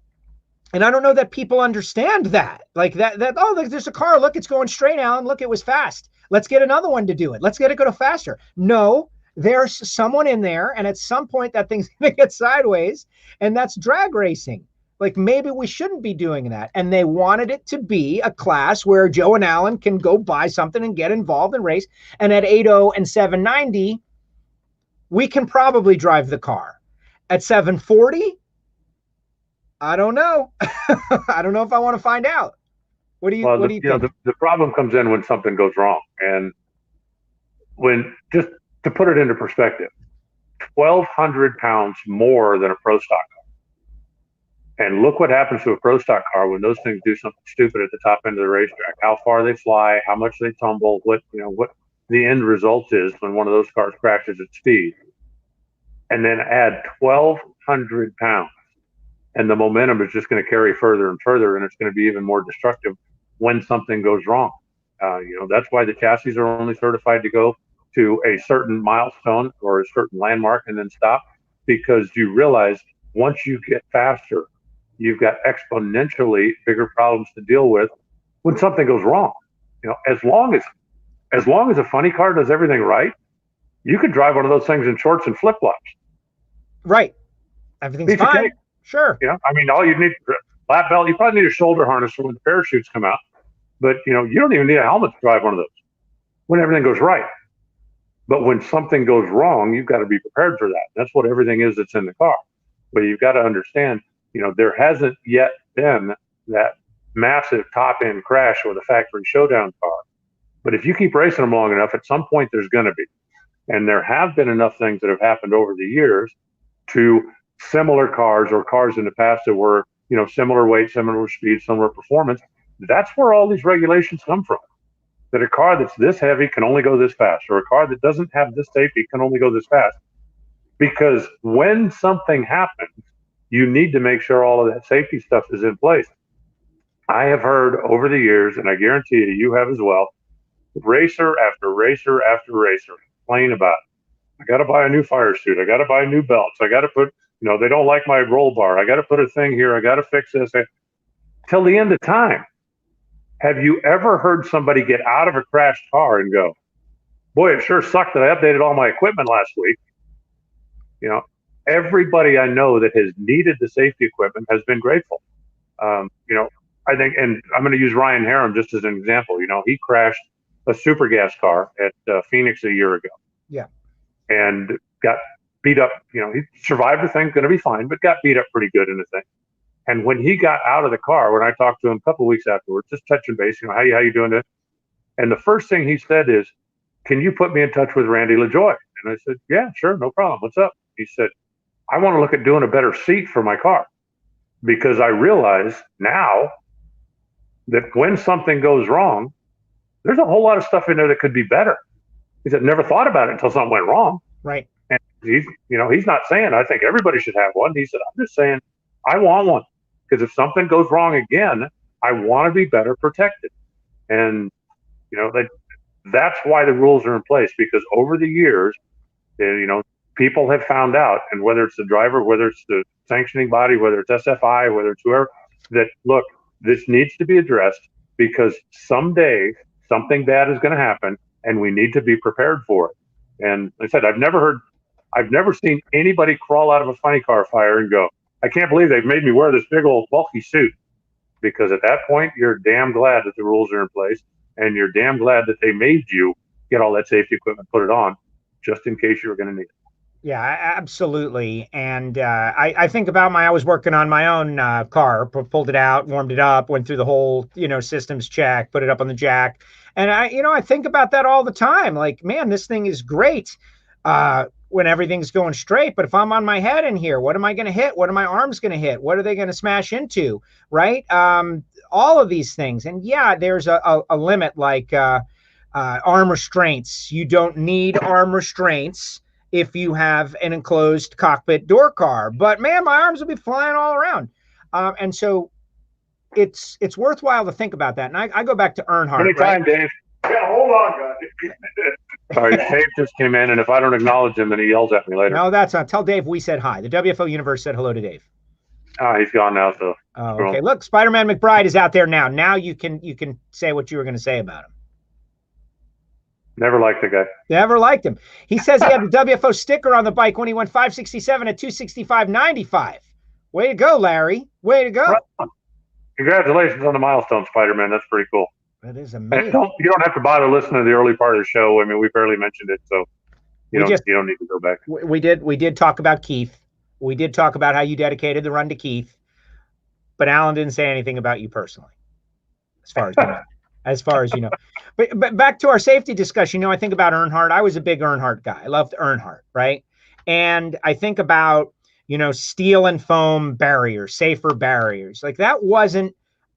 And I don't know that people understand that. Like that, oh, there's a car, look, it's going straight, Alan, look, it was fast. Let's get another one to do it. Let's get it go faster. No, there's someone in there, and at some point that thing's gonna get sideways, and that's drag racing. Like, maybe we shouldn't be doing that. And they wanted it to be a class where Joe and Alan can go buy something and get involved and race. And at 8.0 and 790, we can probably drive the car. At 740, I don't know. I don't know if I want to find out. What do you think? The problem comes in when something goes wrong. And when, just to put it into perspective, 1,200 pounds more than a pro stock car. And look what happens to a pro stock car when those things do something stupid at the top end of the racetrack. How far they fly, how much they tumble, what the end result is when one of those cars crashes at speed. And then add 1,200 pounds, and the momentum is just going to carry further and further, and it's going to be even more destructive when something goes wrong. That's why the chassis are only certified to go to a certain milestone or a certain landmark and then stop, because you realize once you get faster, you've got exponentially bigger problems to deal with when something goes wrong. As long as a funny car does everything right, you could drive one of those things in shorts and flip flops. Right, everything's fine. Sure. All you need, lap belt. You probably need a shoulder harness for when the parachutes come out, but you don't even need a helmet to drive one of those when everything goes right. But when something goes wrong, you've got to be prepared for that. That's what everything is that's in the car. But you've got to understand, there hasn't yet been that massive top-end crash with a factory showdown car. But if you keep racing them long enough, at some point there's going to be. And there have been enough things that have happened over the years to similar cars or cars in the past that were, similar weight, similar speed, similar performance. That's where all these regulations come from. That a car that's this heavy can only go this fast, or a car that doesn't have this safety can only go this fast. Because when something happens, you need to make sure all of that safety stuff is in place. I have heard over the years, and I guarantee you have as well, racer after racer after racer complain about, I got to buy a new fire suit. I got to buy new belts. I got to put, they don't like my roll bar. I got to put a thing here. I got to fix this. Till the end of time. Have you ever heard somebody get out of a crashed car and go, boy, it sure sucked that I updated all my equipment last week? Everybody I know that has needed the safety equipment has been grateful. I think, and I'm going to use Reinhart just as an example. He crashed a super gas car at Phoenix a year ago. Yeah. And got beat up. He survived the thing, going to be fine, but got beat up pretty good in the thing. And when he got out of the car, when I talked to him a couple of weeks afterwards, just touching base, how you doing it? And the first thing he said is, can you put me in touch with Randy LaJoy? And I said, yeah, sure, no problem. What's up? He said, I want to look at doing a better seat for my car, because I realize now that when something goes wrong, there's a whole lot of stuff in there that could be better. He said, never thought about it until something went wrong. Right. And he's not saying I think everybody should have one. He said, I'm just saying I want one, because if something goes wrong again, I want to be better protected. And that's why the rules are in place, because over the years, people have found out, and whether it's the driver, whether it's the sanctioning body, whether it's SFI, whether it's whoever, that look, this needs to be addressed, because someday something bad is going to happen, and we need to be prepared for it. And like I said, I've never seen anybody crawl out of a funny car fire and go, I can't believe they've made me wear this big old bulky suit. Because at that point, you're damn glad that the rules are in place, and you're damn glad that they made you get all that safety equipment, put it on, just in case you were going to need it. Yeah, absolutely. And I think about I was working on my own car, pulled it out, warmed it up, went through the whole, systems check, put it up on the jack. And I think about that all the time. Like, man, this thing is great when everything's going straight. But if I'm on my head in here, what am I going to hit? What are my arms going to hit? What are they going to smash into? Right? All of these things. And yeah, there's a limit, like arm restraints. You don't need arm restraints if you have an enclosed cockpit door car, but man, my arms will be flying all around. And so it's worthwhile to think about that. And I go back to Reinhart. Anytime, right? Dave. Yeah, hold on, guys. Sorry, Dave just came in, and if I don't acknowledge him, then he yells at me later. No, that's not. Tell Dave we said hi. The WFO universe said hello to Dave. He's gone now, so. Oh, okay. Look, Spider-Man McBride is out there now. Now you can say what you were going to say about him. Never liked the guy. Never liked him. He says he had the WFO sticker on the bike when he went 567 at 265.95. Way to go, Larry. Way to go. Right. Congratulations on the milestone, Spider-Man. That's pretty cool. That is amazing. You don't have to bother listening to the early part of the show. I mean, we barely mentioned it, so you don't need to go back. We did talk about Keith. We did talk about how you dedicated the run to Keith, but Alan didn't say anything about you personally, as far as you know. As far as you know. But back to our safety discussion, I think about Reinhardt. I was a big Reinhardt guy. I loved Reinhardt, right? And I think about, steel and foam barriers, safer barriers. Like, that wasn't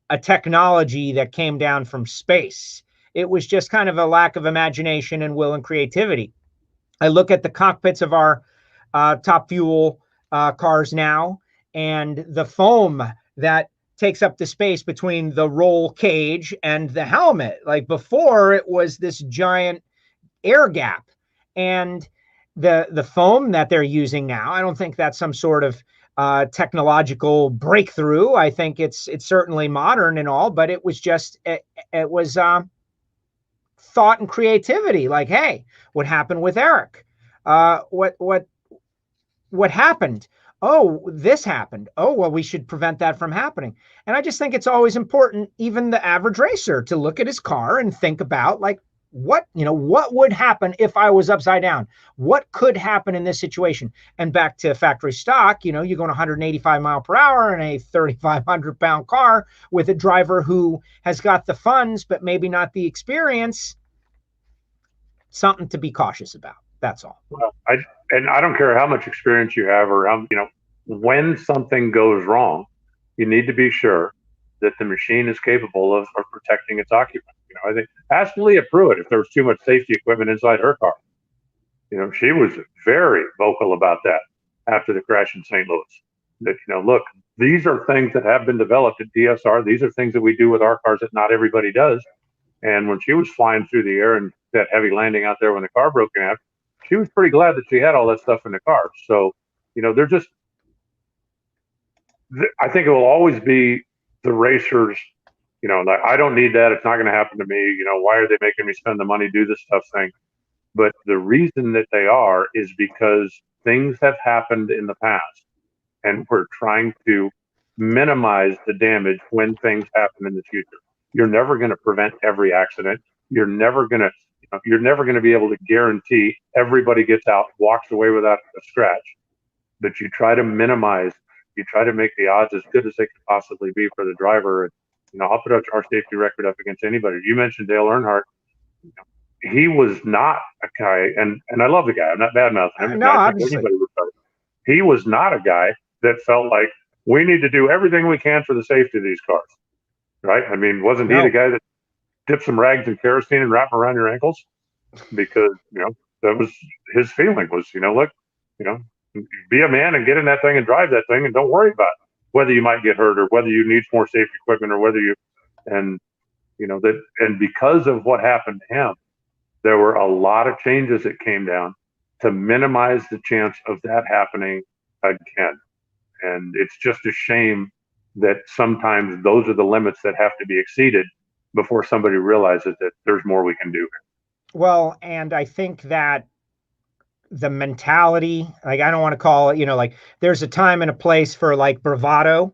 a technology that came down from space. It was just kind of a lack of imagination and will and creativity. I look at the cockpits of our top fuel cars now, and the foam that takes up the space between the roll cage and the helmet. Like, before, it was this giant air gap, and the foam that they're using now, I don't think that's some sort of technological breakthrough. I think it's certainly modern and all, but it was just it was thought and creativity. Like, hey, what happened with Eric? What happened? Oh, this happened. Oh, well, we should prevent that from happening. And I just think it's always important, even the average racer, to look at his car and think about, like, what would happen if I was upside down? What could happen in this situation? And back to factory stock, you're going 185 mile per hour in a 3,500 pound car with a driver who has got the funds, but maybe not the experience. Something to be cautious about. That's all. Well, I don't care how much experience you have, or when something goes wrong, you need to be sure that the machine is capable of protecting its occupant. I think ask Leah Pruitt if there was too much safety equipment inside her car. She was very vocal about that after the crash in St. Louis. That, look, these are things that have been developed at DSR. These are things that we do with our cars that not everybody does. And when she was flying through the air and that heavy landing out there when the car broke in half, she was pretty glad that she had all that stuff in the car. So, they're just, I think it will always be the racers, like, I don't need that. It's not going to happen to me. Why are they making me spend the money, do this stuff thing? But the reason that they are is because things have happened in the past, and we're trying to minimize the damage when things happen in the future. You're never going to prevent every accident. You're never going to be able to guarantee everybody gets out, walks away without a scratch. But you try to minimize, you try to make the odds as good as they could possibly be for the driver. And, I'll put our safety record up against anybody. You mentioned Dale Earnhardt. He was not a guy, and I love the guy. I'm not bad-mouthing him. No, obviously. He was not a guy that felt like we need to do everything we can for the safety of these cars, right? I mean, wasn't he the guy that dipped some rags in kerosene and wrapped them around your ankles? Because, that was his feeling was, look, be a man and get in that thing and drive that thing and don't worry about it. whether you might get hurt or whether you need more safety equipment or whether you, and and because of what happened to him, there were a lot of changes that came down to minimize the chance of that happening again. And it's just a shame that sometimes those are the limits that have to be exceeded before somebody realizes that there's more we can do. Well, and I think that the mentality, like, I don't want to call it, like, there's a time and a place for like bravado,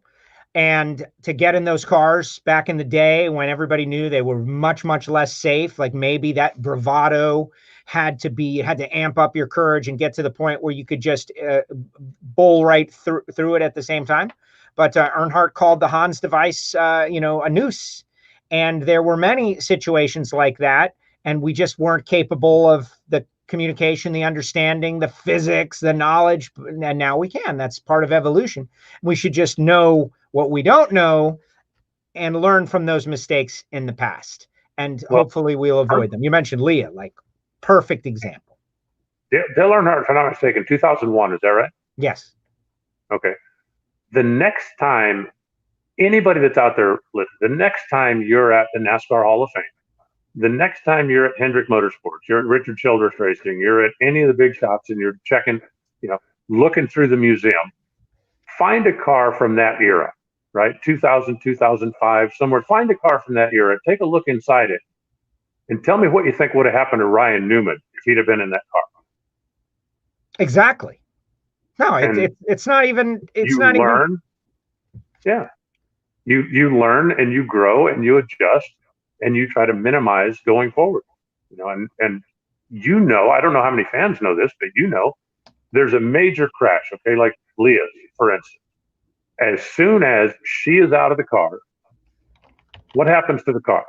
and to get in those cars back in the day when everybody knew they were much, much less safe, like maybe that bravado had to amp up your courage and get to the point where you could just bowl right through it at the same time. But Reinhart called the Hans device, a noose. And there were many situations like that. And we just weren't capable of the communication, the understanding, the physics, the knowledge. And now we can. That's part of evolution. We should just know what we don't know and learn from those mistakes in the past. And hopefully we'll avoid them. You mentioned Leah, like, perfect example. Dale Earnhardt, if I'm not mistaken, 2001, is that right? Yes. Okay. The next time, anybody that's out there, the next time you're at the NASCAR Hall of Fame, the next time you're at Hendrick Motorsports, you're at Richard Childress Racing, you're at any of the big shops and you're checking, looking through the museum, find a car from that era, right? 2000, 2005, somewhere. Find a car from that era. Take a look inside it and tell me what you think would have happened to Ryan Newman if he'd have been in that car. Exactly. No, it's not even. It's not learn, even. Yeah. You learn and you grow and you adjust and you try to minimize going forward. And I don't know how many fans know this, but there's a major crash, okay, like Leah's, for instance. As soon as she is out of the car, what happens to the car?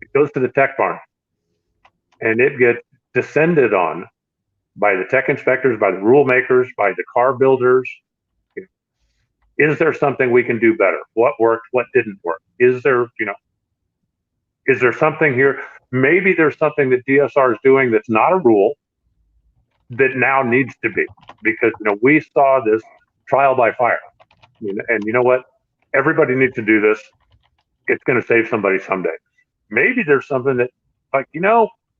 It goes to the tech barn and it gets descended on by the tech inspectors, by the rule makers, by the car builders. Is there something we can do better? What worked? What didn't work? Is there something here? Maybe there's something that DSR is doing that's not a rule that now needs to be, because we saw this trial by fire, and you know what? Everybody needs to do this. It's going to save somebody someday. Maybe there's something that, like,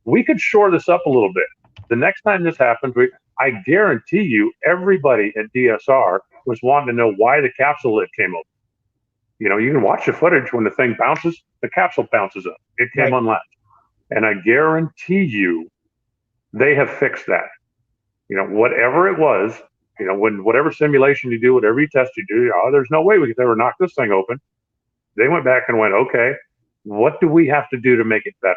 we could shore this up a little bit. The next time this happens, I guarantee you, everybody at DSR was wanting to know why the capsule lid came open. You can watch the footage when the thing bounces, the capsule bounces up. It came unlatched. And I guarantee you, they have fixed that. Whatever it was, whatever simulation you do, whatever you test you do, there's no way we could ever knock this thing open. They went back and went, okay, what do we have to do to make it better?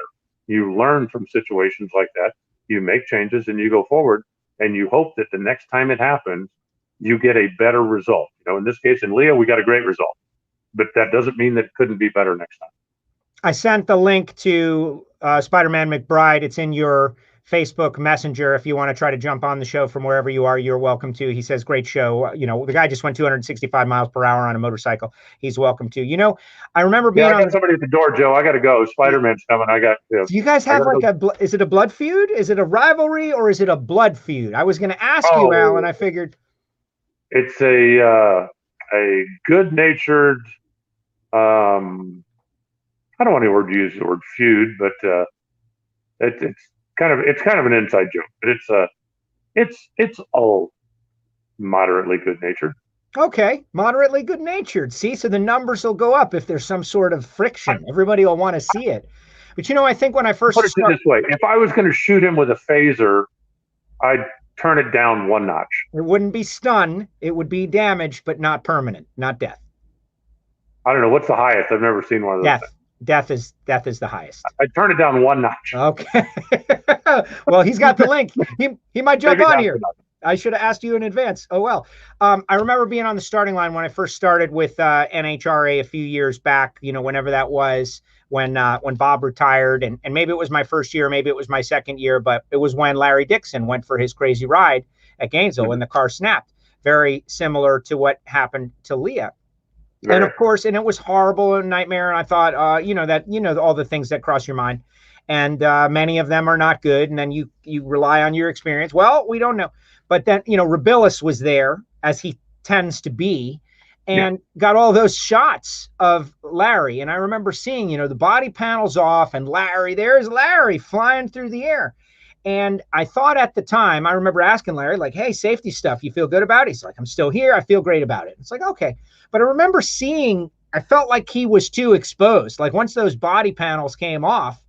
You learn from situations like that. You make changes and you go forward, and you hope that the next time it happens, you get a better result. In this case, in Leah, we got a great result, but that doesn't mean that it couldn't be better next time. I sent the link to Spider-Man McBride. It's in your Facebook Messenger. If you want to try to jump on the show from wherever you are, you're welcome to. He says, great show. The guy just went 265 miles per hour on a motorcycle. He's welcome to. I remember being I got somebody at the door, Joe. I got to go. Spider-Man's coming. Do you guys have is it a blood feud? Is it a rivalry or is it a blood feud? I was going to ask you, Al, and I figured. It's a good-natured, I don't want to use the word feud, but it's kind of an inside joke. But it's all moderately good-natured. Okay, moderately good-natured. See, so the numbers will go up if there's some sort of friction. Everybody will want to see it. But I think when I first put it this way: if I was going to shoot him with a phaser, I'd turn it down one notch. It wouldn't be stun. It would be damage, but not permanent, not death. I don't know. What's the highest? I've never seen one of those. Death is the highest. I'd turn it down one notch. Okay. Well, he's got the link. He might jump on here. I should have asked you in advance. Oh, well. I remember being on the starting line when I first started with NHRA a few years back, whenever that was, when Bob retired. And maybe it was my first year, maybe it was my second year, but it was when Larry Dixon went for his crazy ride at Gainesville and the car snapped. Very similar to what happened to Leah. Right. And of course, and it was horrible, a nightmare. And I thought, all the things that cross your mind, and many of them are not good. And then you rely on your experience. Well, we don't know. But then, Rabilis was there, as he tends to be. and got all those shots of Larry. And I remember seeing, the body panels off and there's Larry flying through the air. And I thought at the time, I remember asking Larry, like, hey, safety stuff, you feel good about it? He's like, I'm still here. I feel great about it. It's like, okay. But I remember I felt like he was too exposed. Like once those body panels came off,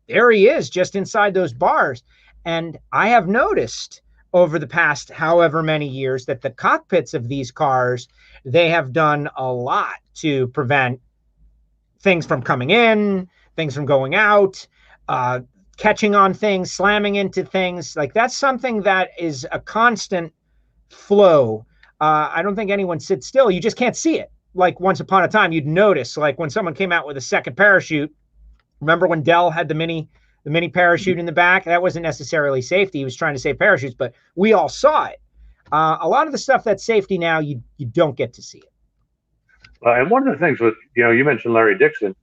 there he is just inside those bars. And I have noticed over the past however many years that the cockpits of these cars, they have done a lot to prevent things from coming in, things from going out, catching on things, slamming into things. Like that's something that is a constant flow. I don't think anyone sits still. You just can't see it. Like once upon a time, you'd notice, like when someone came out with a second parachute. Remember when Dell had the mini parachute in the back? That wasn't necessarily safety. He was trying to save parachutes, but we all saw it. A lot of the stuff that's safety now, you don't get to see it. And one of the things with, you mentioned Larry Dixon.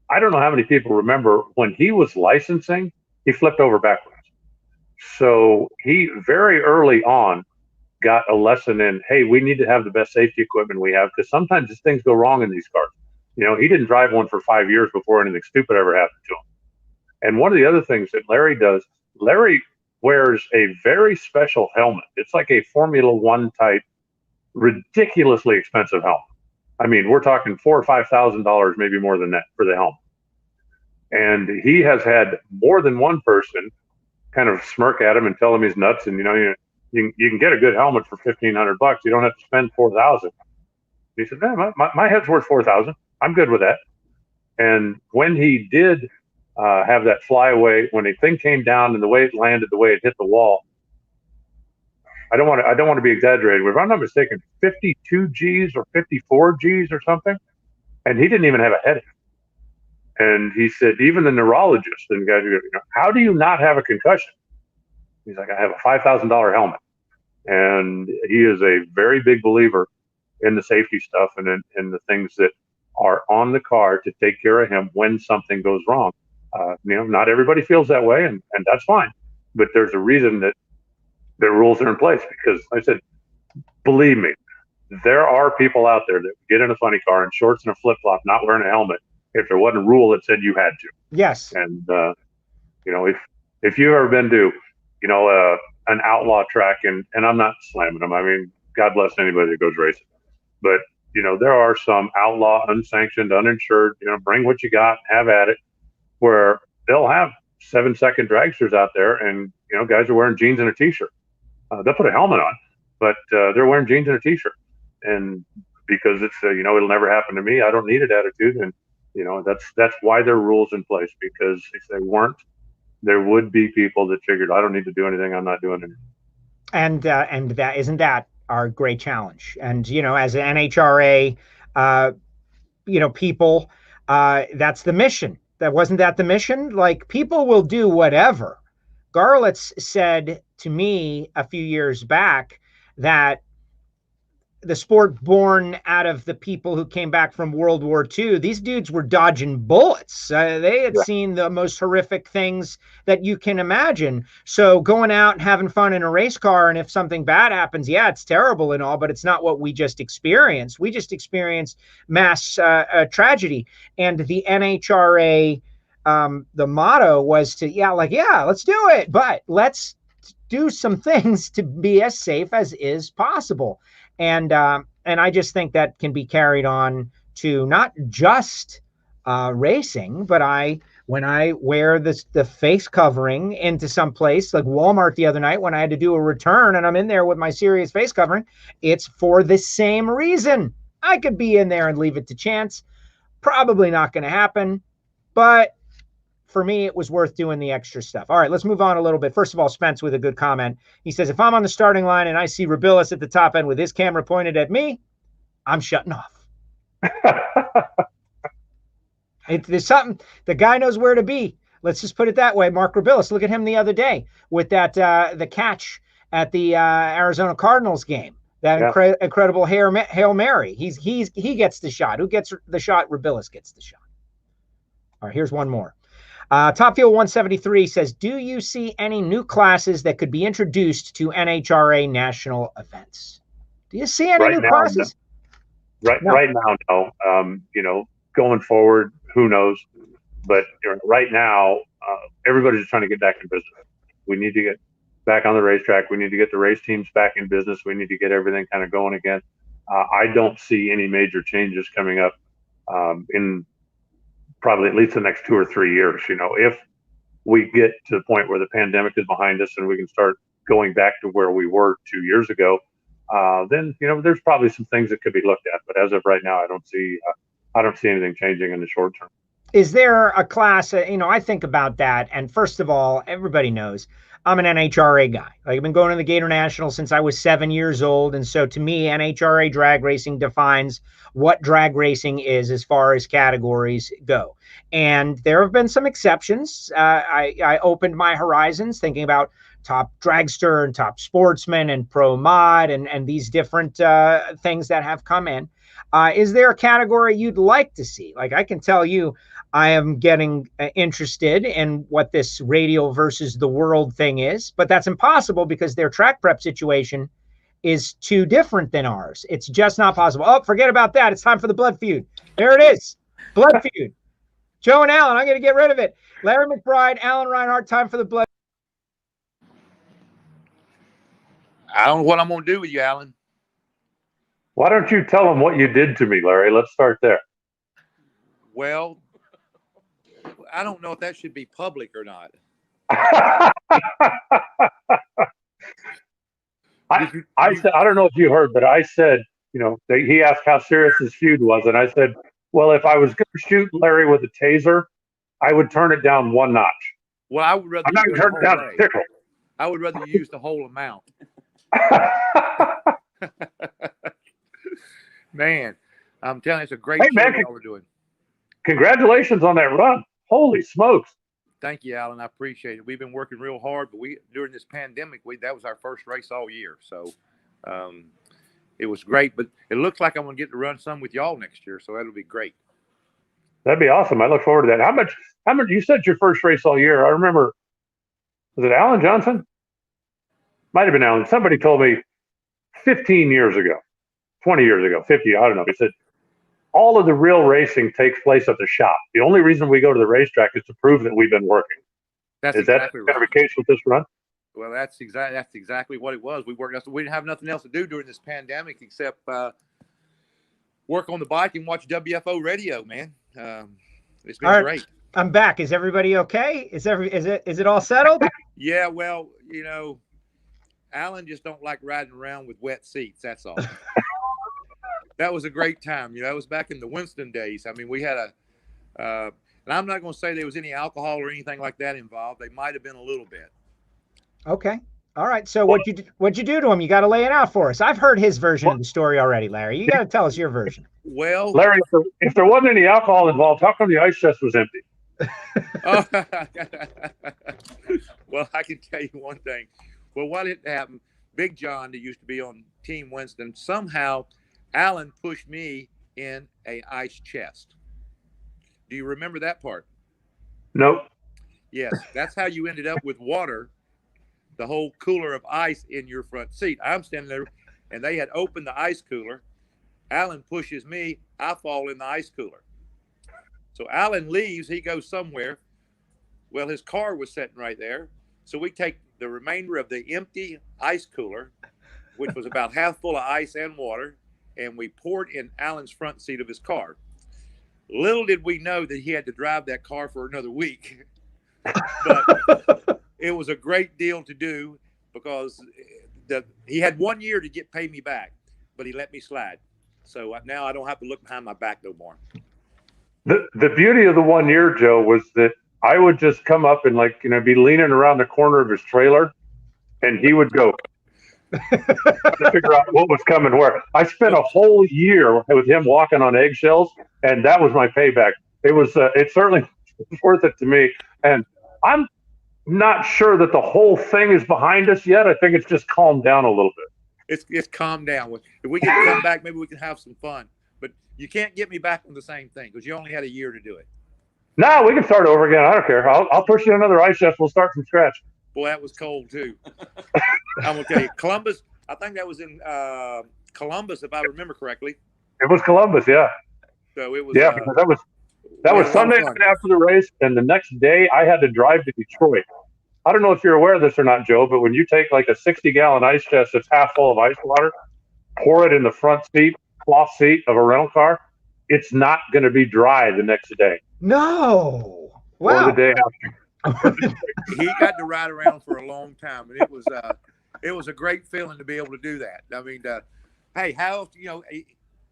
I don't know how many people remember when he was licensing, he flipped over backwards. So he very early on got a lesson in, hey, we need to have the best safety equipment we have, because sometimes these things go wrong in these cars. He didn't drive one for 5 years before anything stupid ever happened to him. And one of the other things that Larry does, Larry wears a very special helmet. It's like a Formula One type, ridiculously expensive helmet. I mean, we're talking $4,000 or $5,000, maybe more than that, for the helmet. And he has had more than one person kind of smirk at him and tell him he's nuts. And you can get a good helmet for $1,500. You don't have to spend $4,000. He said, man, my head's worth $4,000. I'm good with that. And when he did have that flyaway, when the thing came down and the way it landed, the way it hit the wall, I don't want to be exaggerated. If I'm not mistaken, 52 G's or 54 G's or something, and he didn't even have a headache. And he said, even the neurologist and the guys, how do you not have a concussion? He's like, I have a $5,000 helmet. And he is a very big believer in the safety stuff and in the things that are on the car to take care of him when something goes wrong. Not everybody feels that way, and that's fine. But there's a reason that the rules are in place, because like I said, believe me, there are people out there that get in a funny car in shorts and a flip-flop, not wearing a helmet, if there wasn't a rule that said you had to. Yes. And, if you've ever been to, an outlaw track, and I'm not slamming them. I mean, God bless anybody that goes racing. But, there are some outlaw, unsanctioned, uninsured, bring what you got, have at it, where they'll have 7-second dragsters out there, and, guys are wearing jeans and a T-shirt. They'll put a helmet on, but they're wearing jeans and a T-shirt. And because it's, it'll never happen to me, I don't need it attitude. And, that's why there are rules in place, because if they weren't, there would be people that figured, I don't need to do anything, I'm not doing anything. And that isn't that our great challenge. And, as an NHRA, people, that's the mission. Wasn't that the mission? Like, people will do whatever. Garlitz said to me a few years back that the sport born out of the people who came back from World War II, these dudes were dodging bullets. They had seen the most horrific things that you can imagine. So going out and having fun in a race car, and if something bad happens, yeah, it's terrible and all, but it's not what we just experienced. We just experienced mass tragedy. And the NHRA, the motto was let's do it, but let's do some things to be as safe as is possible. And I just think that can be carried on to not just racing, but when I wear the face covering into some place like Walmart the other night, when I had to do a return and I'm in there with my serious face covering, it's for the same reason. I could be in there and leave it to chance. Probably not going to happen, but for me, it was worth doing the extra stuff. All right, let's move on a little bit. First of all, Spence with a good comment. He says, if I'm on the starting line and I see Rabilis at the top end with his camera pointed at me, I'm shutting off. There's something, the guy knows where to be. Let's just put it that way. Mark Rabilis, look at him the other day with that the catch at the Arizona Cardinals game. That incredible Hail Mary. He gets the shot. Who gets the shot? Rabilis gets the shot. All right, here's one more. Top Fuel 173 says, do you see any new classes that could be introduced to NHRA national events? Do you see any new classes? Right now, no. Going forward, who knows? But right now, everybody's trying to get back in business. We need to get back on the racetrack. We need to get the race teams back in business. We need to get everything kind of going again. I don't see any major changes coming up in probably at least the next 2 or 3 years. If we get to the point where the pandemic is behind us and we can start going back to where we were 2 years ago, then there's probably some things that could be looked at. But as of right now, I don't see anything changing in the short term. Is there a class? I think about that, and first of all, everybody knows I'm an NHRA guy. Like, I've been going to the Gator National since I was 7 years old, and so to me, NHRA drag racing defines what drag racing is as far as categories go. And there have been some exceptions. I opened my horizons thinking about top dragster and top sportsman and pro mod and these different things that have come in. Is there a category you'd like to see? Like, I can tell you, I am getting interested in what this radial versus the world thing is, but that's impossible because their track prep situation is too different than ours. It's just not possible. Oh, forget about that. It's time for the blood feud. There it is. Blood feud. Joe and Alan, I'm going to get rid of it. Larry McBride, Alan Reinhart, time for the blood. I don't know what I'm going to do with you, Alan. Why don't you tell them what you did to me, Larry? Let's start there. Well, I don't know if that should be public or not. I said, I don't know if you heard, but I said, he asked how serious his feud was. And I said, well, if I was going to shoot Larry with a taser, I would turn it down one notch. Well, I would rather. I'm not going to turn it down to tickle. I would rather use the whole amount. Man, I'm telling you, it's a great show that we're doing. Congratulations on that run. Holy smokes. Thank you, Alan. I appreciate it. We've been working real hard, but during this pandemic, that was our first race all year. So it was great, but it looks like I'm going to get to run some with y'all next year. So that'll be great. That'd be awesome. I look forward to that. How much, you said your first race all year. I remember, was it Alan Johnson? Might've been Alan. Somebody told me 15 years ago, 20 years ago, 50, I don't know. He said, all of the real racing takes place at the shop. The only reason we go to the racetrack is to prove that we've been working. Is that kind of the case with this run? Well, that's exactly what it was. We didn't have nothing else to do during this pandemic except work on the bike and watch WFO radio, man. It's been great. I'm back. Is everybody okay? Is it all settled? Yeah, well, Alan just don't like riding around with wet seats. That's all. That was a great time. That was back in the Winston days. I mean, we had and I'm not going to say there was any alcohol or anything like that involved. They might have been a little bit. Okay. All right. So what'd you do to him? You got to lay it out for us. I've heard his version of the story already, Larry. You got to tell us your version. Well, Larry, if there wasn't any alcohol involved, how come the ice chest was empty? Well, I can tell you one thing. Well, what had happened, Big John, that used to be on Team Winston, somehow Alan pushed me in a ice chest. Do you remember that part? Nope. Yes, that's how you ended up with water, the whole cooler of ice in your front seat. I'm standing there, and they had opened the ice cooler. Alan pushes me. I fall in the ice cooler. So Alan leaves. He goes somewhere. Well, his car was sitting right there. So we take the remainder of the empty ice cooler, which was about half full of ice and water, and we poured in Alan's front seat of his car. Little did we know that he had to drive that car for another week. But it was a great deal to do because he had 1 year to pay me back, but he let me slide. So now I don't have to look behind my back no more. The beauty of the 1 year, Joe, was that I would just come up and be leaning around the corner of his trailer, and he would go to figure out what was coming where. I spent a whole year with him walking on eggshells, and that was my payback. It certainly was worth it to me. And I'm not sure that the whole thing is behind us yet. I think it's just calmed down a little bit. It's calmed down. If we can come back, maybe we can have some fun. But you can't get me back on the same thing because you only had a year to do it. No, we can start over again. I don't care. I'll push you another ice chest. We'll start from scratch. Boy, that was cold too. I'm gonna tell you, Columbus. I think that was in Columbus, if I remember correctly. It was Columbus, yeah. So it was. Yeah, because that was Sunday night after the race, and the next day I had to drive to Detroit. I don't know if you're aware of this or not, Joe, but when you take like a 60-gallon ice chest that's half full of ice water, pour it in the front seat, cloth seat of a rental car, it's not going to be dry the next day. No. Wow. Or the day after. He got to ride around for a long time, and it was a great feeling to be able to do that. I mean, hey, how,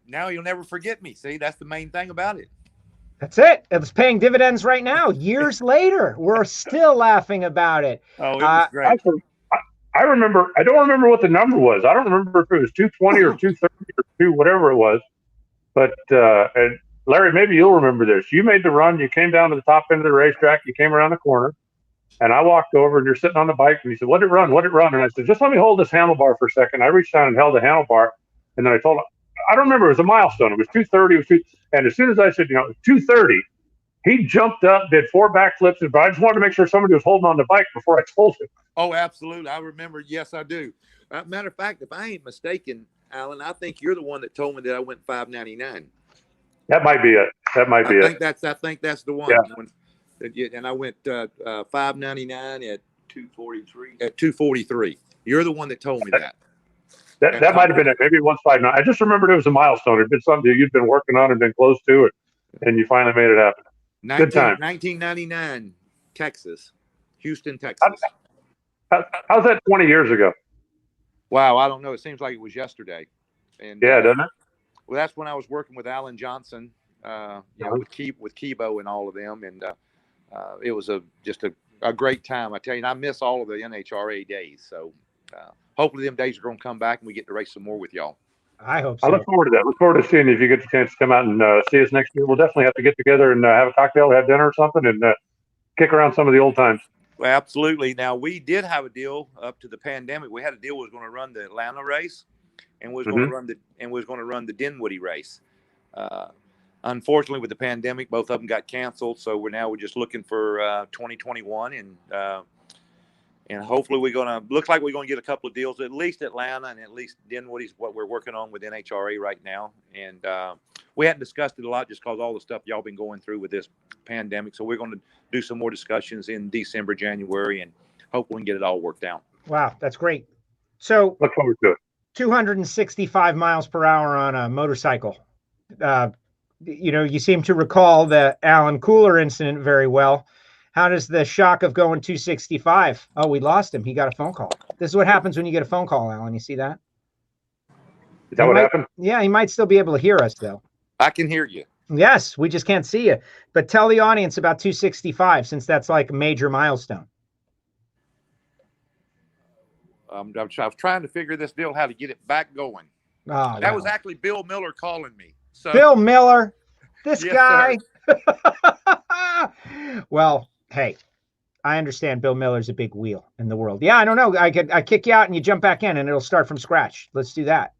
now you'll never forget me. See, that's the main thing about it. That's it. It's paying dividends right now. Years later, we're still laughing about it. Oh, it was great. Actually, I remember. I don't remember what the number was. I don't remember if it was 220 or 230 or 2 whatever it was. But and Larry, maybe you'll remember this. You made the run. You came down to the top end of the racetrack. You came around the corner, and I walked over, and you're sitting on the bike, and you said, "What did it run? What did it run?" And I said, "Just let me hold this handlebar for a second." I reached down and held the handlebar, and then I told him, I don't remember. It was a milestone. It was 230. It was 2, and as soon as I said, 230, he jumped up, did 4 backflips, but I just wanted to make sure somebody was holding on the bike before I told him. Oh, absolutely. I remember. Yes, I do. Matter of fact, if I ain't mistaken, Alan, I think you're the one that told me that I went 599. That might be it. That might be it. I think that's the one. Yeah. And I went 599 at 243. At 243. You're the one that told me that. That might have been it. Maybe it was 5.9. I just remembered it was a milestone. It'd been something you'd been working on and been close to it, and you finally made it happen. Good time. 1999, Texas, Houston, Texas. How's that 20 years ago? Wow, I don't know. It seems like it was yesterday. And yeah, doesn't it? Well, that's when I was working with Alan Johnson, with Kibo and all of them, and it was just a great time. I tell you, and I miss all of the NHRA days. So hopefully, them days are going to come back, and we get to race some more with y'all. I hope so. I look forward to that. Look forward to seeing if you get the chance to come out and see us next year. We'll definitely have to get together and have a cocktail, have dinner or something, and kick around some of the old times. Well, absolutely. Now, we did have a deal up to the pandemic. We had a deal was going to run the Atlanta race, and was going to run the Dinwiddie race. Unfortunately, with the pandemic, both of them got canceled. So we're just looking for 2021, and hopefully looks like we're going to get a couple of deals, at least Atlanta and at least Dinwiddie's what we're working on with NHRA right now. And we hadn't discussed it a lot just because all the stuff y'all been going through with this pandemic. So we're going to do some more discussions in December, January, and hopefully we can get it all worked out. Wow, that's great. So look forward to it. 265 miles per hour on a motorcycle. You seem to recall the Alan Cooler incident very well. How does the shock of going 265? Oh, we lost him. He got a phone call. This is what happens when you get a phone call, Alan. You see that? Is that what happened? Yeah, he might still be able to hear us, though. I can hear you. Yes, we just can't see you. But tell the audience about 265, since that's like a major milestone. I was trying to figure this deal how to get it back going. Oh, that was actually Bill Miller calling me. So, Bill Miller, this yes, guy. Well, hey, I understand Bill Miller's a big wheel in the world. Yeah, I don't know. I kick you out and you jump back in and it'll start from scratch. Let's do that.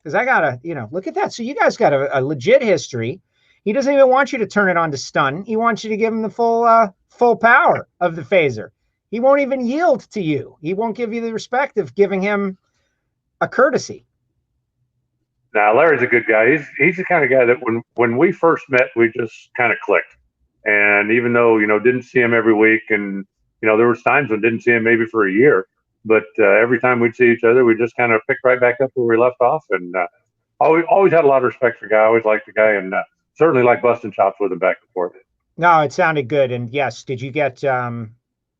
Because I gotta, look at that. So you guys got a legit history. He doesn't even want you to turn it on to stun. He wants you to give him the full power of the phaser. He won't even yield to you. He won't give you the respect of giving him a courtesy. Now, Larry's a good guy. He's the kind of guy that when we first met, we just kind of clicked. And even though, didn't see him every week, and, there was times when didn't see him maybe for a year, but every time we'd see each other, we just kind of picked right back up where we left off. And always had a lot of respect for the guy. Always liked the guy, and certainly like busting chops with him back and forth. No, it sounded good. And yes, did you get,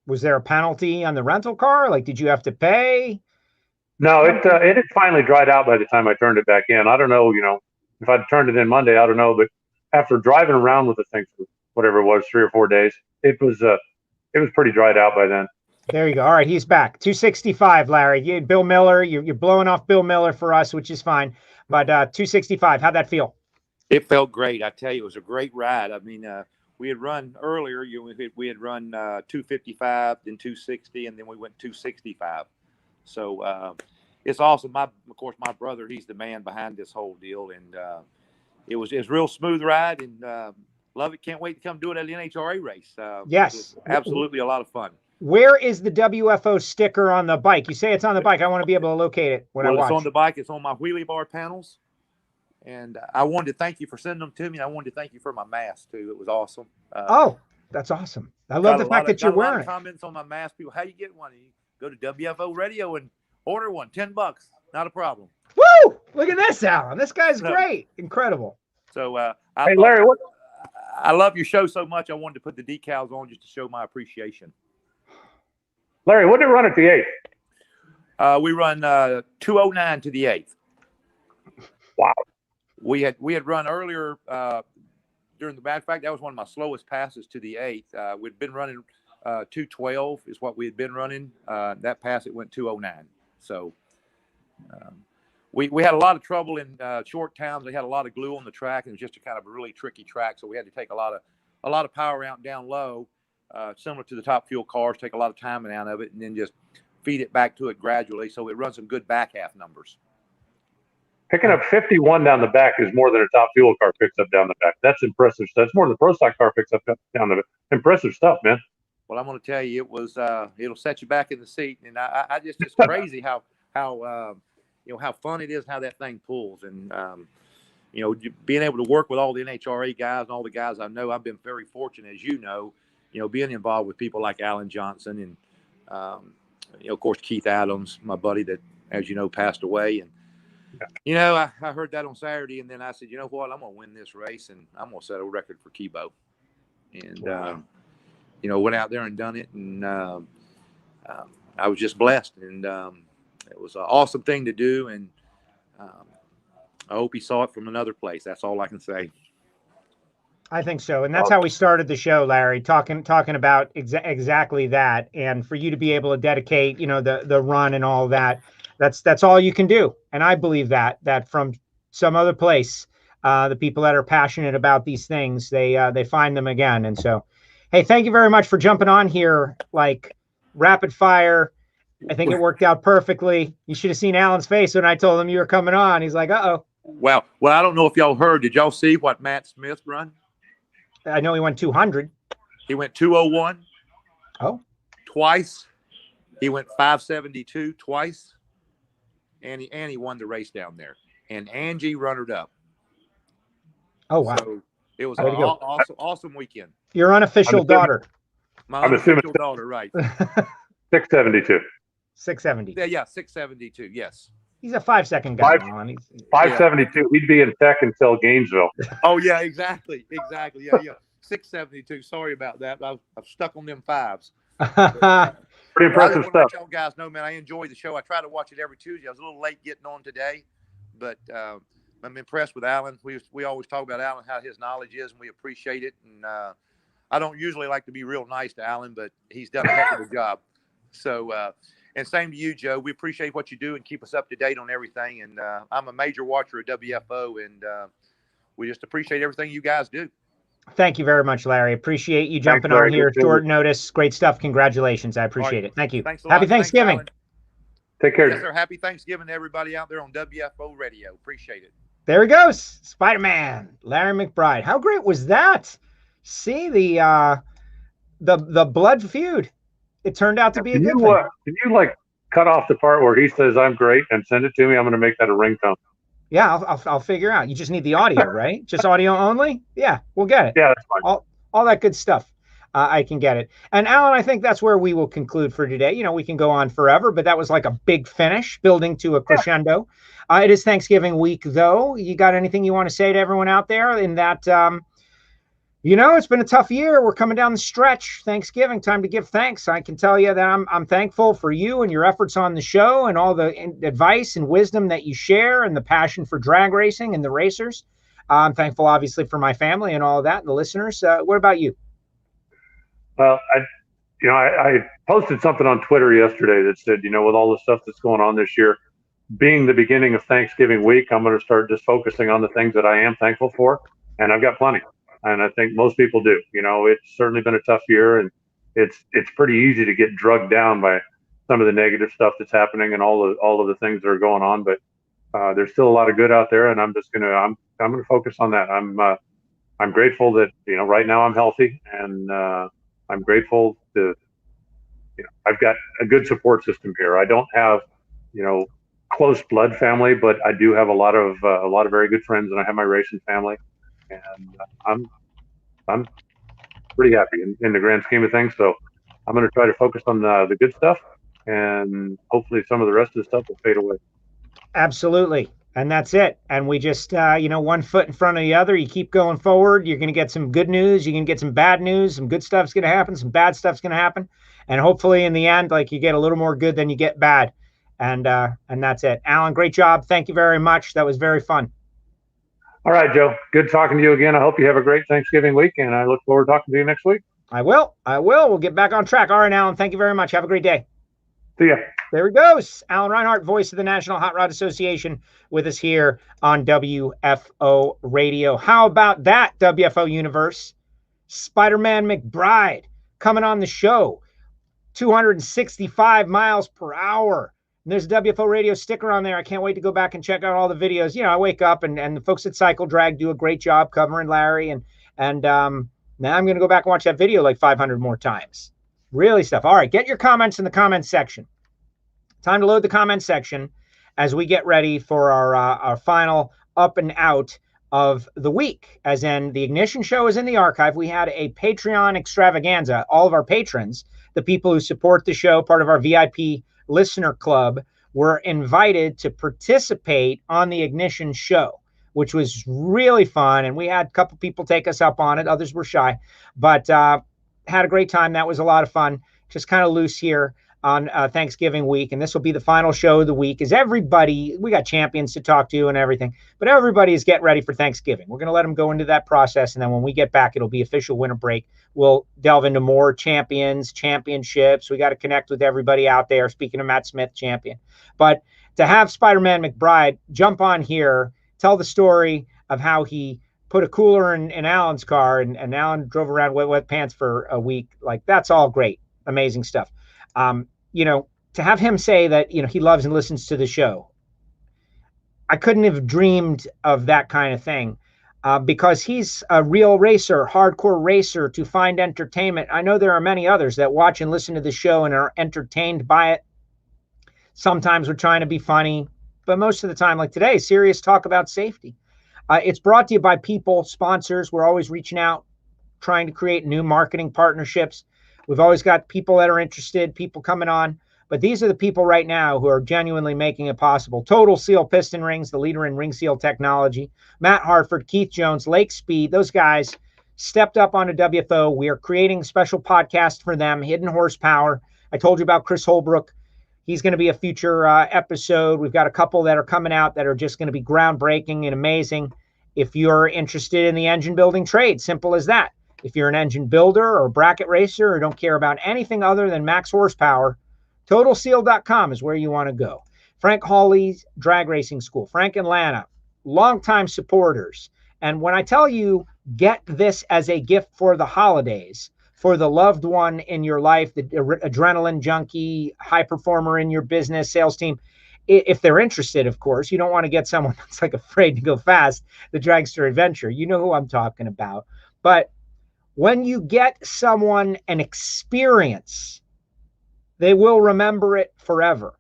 was there a penalty on the rental car? Like, did you have to pay? No, it had finally dried out by the time I turned it back in. I don't know, if I'd turned it in Monday, I don't know. But after driving around with the thing for whatever it was, 3 or 4 days, it was pretty dried out by then. There you go. All right, he's back. 265, Larry. Bill Miller, you're blowing off Bill Miller for us, which is fine. But 265, how'd that feel? It felt great. I tell you, it was a great ride. I mean, we had run earlier. We had run 255, then 260, and then we went 265. So it's awesome. Of course, my brother, he's the man behind this whole deal, and it was a real smooth ride, and love it. Can't wait to come do it at the NHRA race. Yes, absolutely a lot of fun. Where is the WFO sticker on the bike? You say it's on the bike. I want to be able to locate it when I watch. It's on the bike. It's on my wheelie bar panels, And I wanted to thank you for sending them to me. I wanted to thank you for my mask too. It was awesome. Oh, that's awesome. I love the fact that you're wearing it. Got a lot of comments on my mask. People, how you get one? You go to WFO Radio and order one. $10, not a problem. Woo! Look at this, Alan. This guy's great. Incredible. So, hey, Larry, I love your show so much. I wanted to put the decals on just to show my appreciation. Larry, what did it run at the 8th? We run 2:09 to the 8th. Wow. We had run earlier during the matter of fact, that was one of my slowest passes to the 8th. We'd been running 2:12 is what we had been running. That pass it went 2:09. So we had a lot of trouble in short times. They had a lot of glue on the track, and it was just a kind of a really tricky track. So we had to take a lot of power out down low, similar to the Top Fuel cars. Take a lot of timing out of it, and then just feed it back to it gradually. So it runs some good back half numbers. Picking up 51 down the back is more than a Top Fuel car picks up down the back. That's impressive stuff. That's more than the Pro Stock car picks up down the back. Impressive stuff, man. Well, I'm going to tell you, it was it'll set you back in the seat, and I just it's crazy how fun it is, how that thing pulls, and being able to work with all the NHRA guys and all the guys I know. I've been very fortunate, as you know, being involved with people like Alan Johnson and of course Keith Adams, my buddy that, as you know, passed away. And I heard that on Saturday, and then I said, you know what, I'm going to win this race, and I'm going to set a record for Kibo. And wow. Went out there and done it, and I was just blessed, and it was an awesome thing to do, and I hope he saw it from another place. That's all I can say. I think so, and that's how we started the show, Larry, talking about exactly that. And for you to be able to dedicate, the run and all that, that's all you can do. And I believe that from some other place, the people that are passionate about these things, they find them again. And so, hey, thank you very much for jumping on here, like rapid fire. I think it worked out perfectly. You should have seen Alan's face when I told him you were coming on. He's like, uh-oh. Well, I don't know if y'all heard. Did y'all see what Matt Smith run? I know he went 200. He went 2:01. Oh. Twice. He went 5:72 twice. And he won the race down there. And Angie runnered up. Oh, wow. So it was an awesome weekend. Your unofficial daughter. My unofficial daughter, right. 672. 670. Yeah, 672, yes. He's a 5-second guy. 572. He'd be in tech until Gainesville. Oh, yeah, exactly. Yeah. 672. Sorry about that. I've stuck on them fives. Pretty impressive stuff. Let y'all guys know, man, I enjoy the show. I try to watch it every Tuesday. I was a little late getting on today, but I'm impressed with Alan. We always talk about Alan, how his knowledge is, and we appreciate it. And I don't usually like to be real nice to Alan, but he's done a heck of a job. So, and same to you, Joe. We appreciate what you do and keep us up to date on everything. And I'm a major watcher of WFO, and we just appreciate everything you guys do. Thank you very much, Larry. Appreciate you jumping on here. Short notice. Great stuff. Congratulations. I appreciate it. Thank you. Happy Thanksgiving. Take care. Yes, sir. Happy Thanksgiving to everybody out there on WFO Radio. Appreciate it. There he goes. Spider-Man, Larry McBride. How great was that? See the blood feud. It turned out to be a good thing. Can you cut off the part where he says I'm great and send it to me? I'm going to make that a ringtone. Yeah, I'll figure out. You just need the audio, right? Just audio only? Yeah, we'll get it. Yeah, that's fine. All that good stuff. I can get it. And Alan, I think that's where we will conclude for today. We can go on forever, but that was like a big finish, building to a crescendo. It is Thanksgiving week, though. You got anything you want to say to everyone out there in that, it's been a tough year. We're coming down the stretch. Thanksgiving, time to give thanks. I can tell you that I'm thankful for you and your efforts on the show and all the advice and wisdom that you share and the passion for drag racing and the racers. I'm thankful, obviously, for my family and all of that and the listeners. What about you? Well, I posted something on Twitter yesterday that said, with all the stuff that's going on this year, being the beginning of Thanksgiving week, I'm going to start just focusing on the things that I am thankful for. And I've got plenty. And I think most people do. It's certainly been a tough year, and it's pretty easy to get drugged down by some of the negative stuff that's happening and all of the things that are going on. But there's still a lot of good out there, and I'm gonna focus on that. I'm grateful that right now I'm healthy, and I'm grateful to I've got a good support system here. I don't have close blood family, but I do have a lot of very good friends, and I have my racing family, and I'm pretty happy in the grand scheme of things. So I'm going to try to focus on the good stuff, and hopefully some of the rest of the stuff will fade away. Absolutely. And that's it. And we just, one foot in front of the other. You keep going forward. You're going to get some good news. You're going to get some bad news. Some good stuff's going to happen. Some bad stuff's going to happen. And hopefully in the end, like, you get a little more good than you get bad. And that's it. Alan, great job. Thank you very much. That was very fun. All right, Joe. Good talking to you again. I hope you have a great Thanksgiving week, and I look forward to talking to you next week. I will. We'll get back on track. All right, Alan, thank you very much. Have a great day. See ya. There he goes. Alan Reinhart, voice of the National Hot Rod Association, with us here on WFO Radio. How about that, WFO Universe? Spider-Man McBride coming on the show. 265 miles per hour. And there's a WFO Radio sticker on there. I can't wait to go back and check out all the videos. You know, I wake up and the folks at Cycle Drag do a great job covering Larry. And now I'm going to go back and watch that video like 500 more times. Really stuff. All right, get your comments in the comments section. Time to load the comment section as we get ready for our final up and out of the week. As in, the Ignition Show is in the archive. We had a Patreon extravaganza. All of our patrons, the people who support the show, part of our VIP listener club, were invited to participate on the Ignition Show, which was really fun. And we had a couple people take us up on it. Others were shy, but had a great time. That was a lot of fun. Just kind of loose here on Thanksgiving week. And this will be the final show of the week. Is everybody, we got champions to talk to and everything, but everybody is getting ready for Thanksgiving. We're going to let them go into that process. And then when we get back, it'll be official winter break. We'll delve into more championships. We got to connect with everybody out there. Speaking of Matt Smith, champion. But to have Spider-Man McBride jump on here, tell the story of how he put a cooler in Alan's car and Alan drove around wet pants for a week. Like, that's all great. Amazing stuff. To have him say that, he loves and listens to the show, I couldn't have dreamed of that kind of thing because he's a real racer, hardcore racer to find entertainment. I know there are many others that watch and listen to the show and are entertained by it. Sometimes we're trying to be funny, but most of the time, like today, serious talk about safety. It's brought to you by people, sponsors. We're always reaching out, trying to create new marketing partnerships. We've always got people that are interested, people coming on. But these are the people right now who are genuinely making it possible. Total Seal Piston Rings, the leader in ring seal technology. Matt Hartford, Keith Jones, Lake Speed, those guys stepped up onto WFO. We are creating a special podcast for them, Hidden Horsepower. I told you about Chris Holbrook. He's going to be a future episode. We've got a couple that are coming out that are just going to be groundbreaking and amazing. If you're interested in the engine building trade, simple as that. If you're an engine builder or bracket racer or don't care about anything other than max horsepower, TotalSeal.com is where you want to go. Frank Hawley's Drag Racing School, Frank and Lana, longtime supporters. And when I tell you, get this as a gift for the holidays, for the loved one in your life, the adrenaline junkie, high performer in your business, sales team, if they're interested, of course, you don't want to get someone that's like afraid to go fast, the Dragster Adventure. You know who I'm talking about. But when you get someone an experience, they will remember it forever.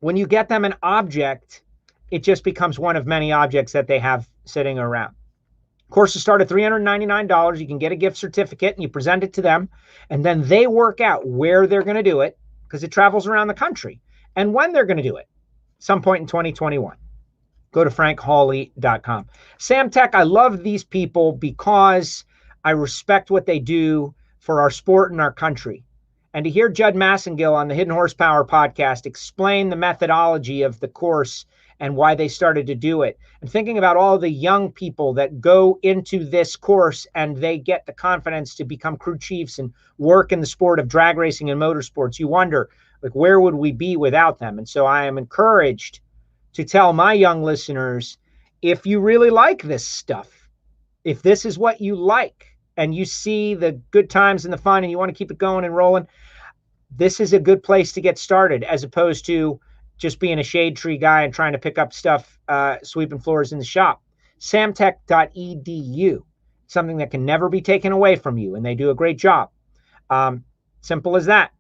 When you get them an object, it just becomes one of many objects that they have sitting around. Courses start at $399. You can get a gift certificate and you present it to them, and then they work out where they're going to do it because it travels around the country and when they're going to do it, some point in 2021. Go to frankhawley.com. Samtech, I love these people because I respect what they do for our sport and our country. And to hear Judd Massengill on the Hidden Horsepower podcast explain the methodology of the course and why they started to do it, and thinking about all the young people that go into this course and they get the confidence to become crew chiefs and work in the sport of drag racing and motorsports, you wonder, like, where would we be without them? And so I am encouraged to tell my young listeners, if you really like this stuff, if this is what you like, and you see the good times and the fun and you want to keep it going and rolling, this is a good place to get started, as opposed to just being a shade tree guy and trying to pick up stuff, sweeping floors in the shop. Samtech.edu, something that can never be taken away from you, and they do a great job. Simple as that.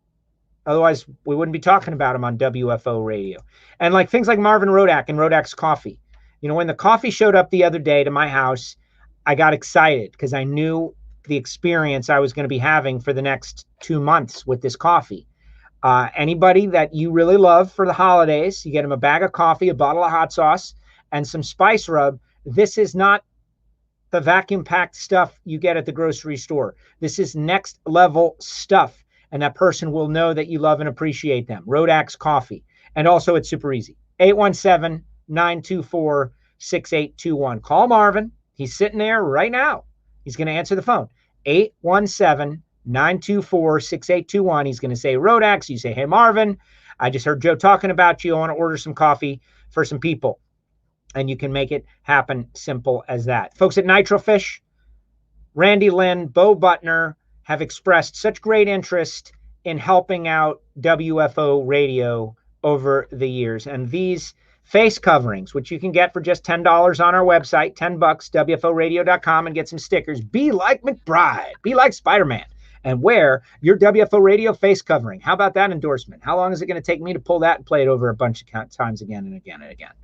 Otherwise, we wouldn't be talking about him on WFO radio. And like things like Marvin Rodak and Rodak's Coffee. You know, when the coffee showed up the other day to my house, I got excited because I knew the experience I was going to be having for the next 2 months with this coffee. Anybody that you really love for the holidays, you get them a bag of coffee, a bottle of hot sauce, and some spice rub. This is not the vacuum packed stuff you get at the grocery store. This is next level stuff. And that person will know that you love and appreciate them. Rodak's Coffee. And also it's super easy. 817-924-6821. Call Marvin. He's sitting there right now. He's going to answer the phone. 817-924-6821. He's going to say, Rodak's. You say, hey, Marvin, I just heard Joe talking about you. I want to order some coffee for some people. And you can make it happen, simple as that. Folks at Nitrofish, Randy Lynn, Bo Butner have expressed such great interest in helping out WFO radio over the years. And these face coverings, which you can get for just $10 on our website, $10, WFOradio.com, and get some stickers. Be like McBride, be like Spider-Man, and wear your WFO radio face covering. How about that endorsement? How long is it going to take me to pull that and play it over a bunch of times again and again and again?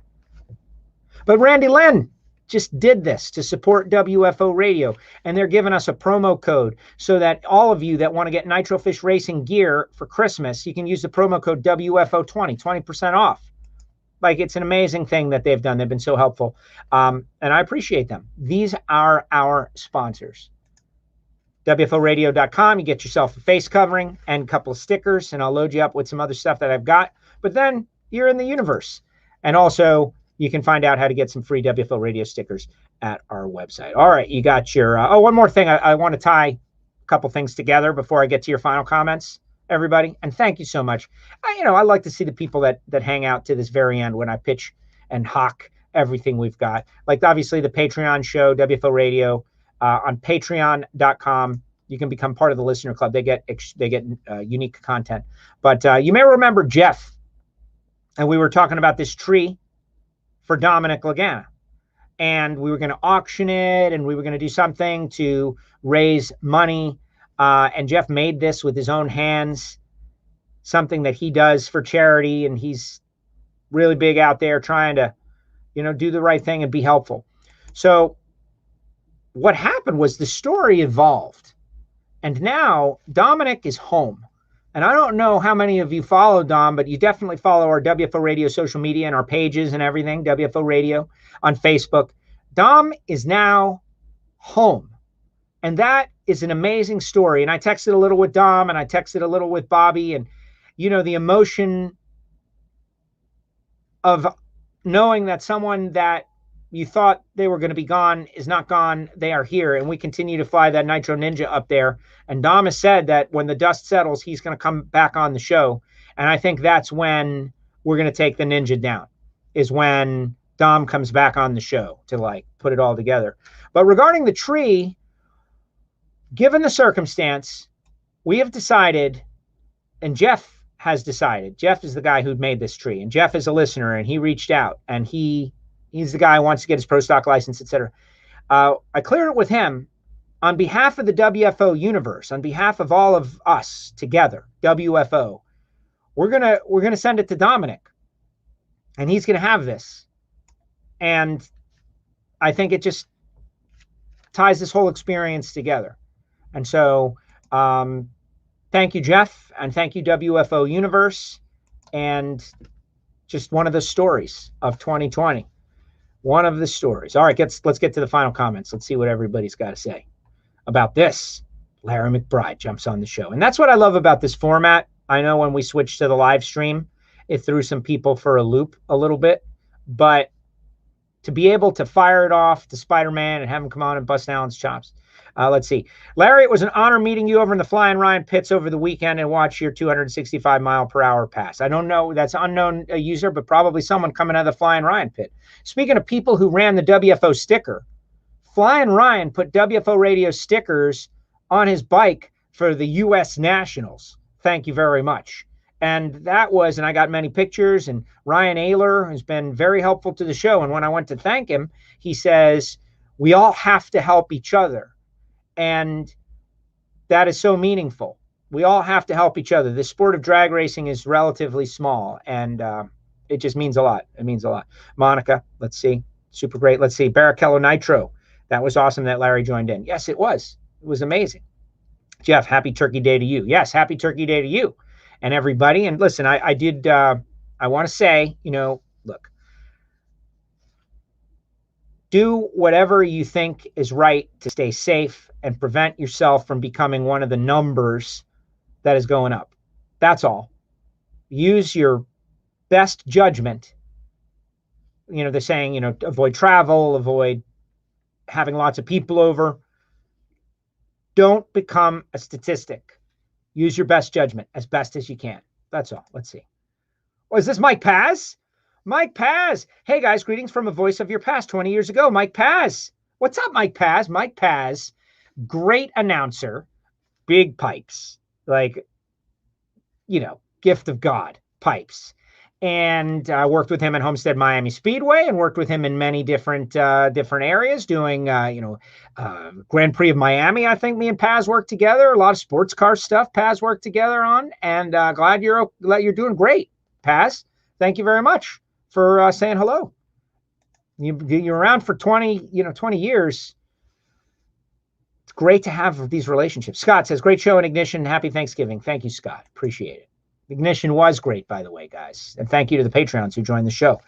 But Randy Lynn just did this to support WFO radio, and they're giving us a promo code so that all of you that want to get Nitrofish racing gear for Christmas, you can use the promo code WFO20, 20% off. Like, it's an amazing thing that they've done. They've been so helpful, and I appreciate them. These are our sponsors. WFOradio.com, you get yourself a face covering and a couple of stickers, and I'll load you up with some other stuff that I've got. But then you're in the universe. And also, you can find out how to get some free WFO radio stickers at our website. All right, you got your... one more thing. I want to tie a couple things together before I get to your final comments, everybody. And thank you so much. I like to see the people that hang out to this very end when I pitch and hawk everything we've got. Like, obviously, the Patreon show, WFO Radio, on patreon.com. You can become part of the listener club. They get unique content. But you may remember Jeff, and we were talking about this tree for Dominic Lagana. And we were going to auction it, and we were going to do something to raise money. And Jeff made this with his own hands, something that he does for charity. And he's really big out there trying to, do the right thing and be helpful. So what happened was the story evolved. And now Dominic is home. And I don't know how many of you follow Dom, but you definitely follow our WFO Radio social media and our pages and everything, WFO Radio on Facebook. Dom is now home. And that is an amazing story. And I texted a little with Dom, and I texted a little with Bobby. And, the emotion of knowing that someone that you thought they were going to be gone is not gone. They are here. And we continue to fly that Nitro Ninja up there. And Dom has said that when the dust settles, he's going to come back on the show. And I think that's when we're going to take the Ninja down, is when Dom comes back on the show to put it all together. But regarding the tree, given the circumstance, we have decided, and Jeff has decided, Jeff is the guy who'd made this tree, and Jeff is a listener, and he reached out, and he's the guy who wants to get his pro stock license, etc. I cleared it with him on behalf of the WFO universe, on behalf of all of us together, WFO. We're gonna send it to Dominic, and he's gonna have this. And I think it just ties this whole experience together. And so thank you, Jeff, and thank you, WFO universe, and just one of the stories of 2020. One of the stories. All right, let's get to the final comments. Let's see what everybody's got to say about this. Larry McBride jumps on the show. And that's what I love about this format. I know when we switched to the live stream, it threw some people for a loop a little bit. But to be able to fire it off to Spider-Man and have him come on and bust Alan's chops. Let's see. Larry, it was an honor meeting you over in the Flying Ryan pits over the weekend and watch your 265 mile per hour pass. I don't know. That's an unknown user, but probably someone coming out of the Flying Ryan pit. Speaking of people who ran the WFO sticker, Flying Ryan put WFO radio stickers on his bike for the U.S. Nationals. Thank you very much. And I got many pictures, and Ryan Ayler has been very helpful to the show. And when I went to thank him, he says, we all have to help each other. And that is so meaningful. We all have to help each other. The sport of drag racing is relatively small, and it just means a lot. It means a lot. Monica, let's see. Super great. Let's see. Barrichello Nitro. That was awesome that Larry joined in. Yes, it was. It was amazing. Jeff, happy Turkey Day to you. Yes, happy Turkey Day to you and everybody. And listen, I want to say, look, do whatever you think is right to stay safe and prevent yourself from becoming one of the numbers that is going up. That's all. Use your best judgment. They're saying, avoid travel, avoid having lots of people over. Don't become a statistic. Use your best judgment as best as you can. That's all. Let's see. Oh, is this Mike Paz? Mike Paz. Hey, guys, greetings from a voice of your past 20 years ago. Mike Paz. What's up, Mike Paz? Mike Paz, great announcer, big pipes, like, gift of God pipes. And I worked with him at Homestead Miami Speedway and worked with him in many different areas doing, Grand Prix of Miami. I think me and Paz worked together. A lot of sports car stuff Paz worked together on. And glad you're doing great, Paz. Thank you very much for saying hello. You're around for 20 years. It's great to have these relationships. Scott says, great show and Ignition. Happy Thanksgiving. Thank you, Scott. Appreciate it. Ignition was great, by the way, guys. And thank you to the Patreons who joined the show.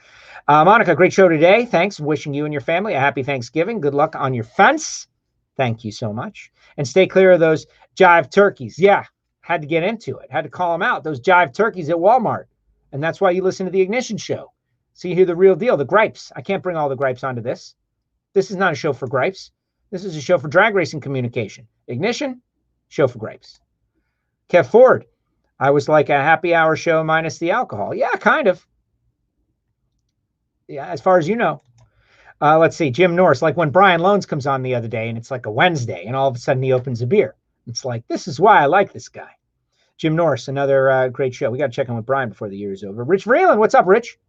Monica, great show today. Thanks. Wishing you and your family a happy Thanksgiving. Good luck on your fence. Thank you so much. And stay clear of those jive turkeys. Yeah, had to get into it. Had to call them out. Those jive turkeys at Walmart. And that's why you listen to the Ignition show. So you hear the real deal, the gripes. I can't bring all the gripes onto this. This is not a show for gripes. This is a show for drag racing communication. Ignition, show for gripes. Kev Ford. I was like a happy hour show minus the alcohol. Yeah, kind of. Yeah, as far as you know. Let's see. Jim Norris, like when Brian Loans comes on the other day and it's like a Wednesday and all of a sudden he opens a beer. It's like, this is why I like this guy. Jim Norris, another great show. We got to check in with Brian before the year is over. Rich Vreeland, what's up, Rich?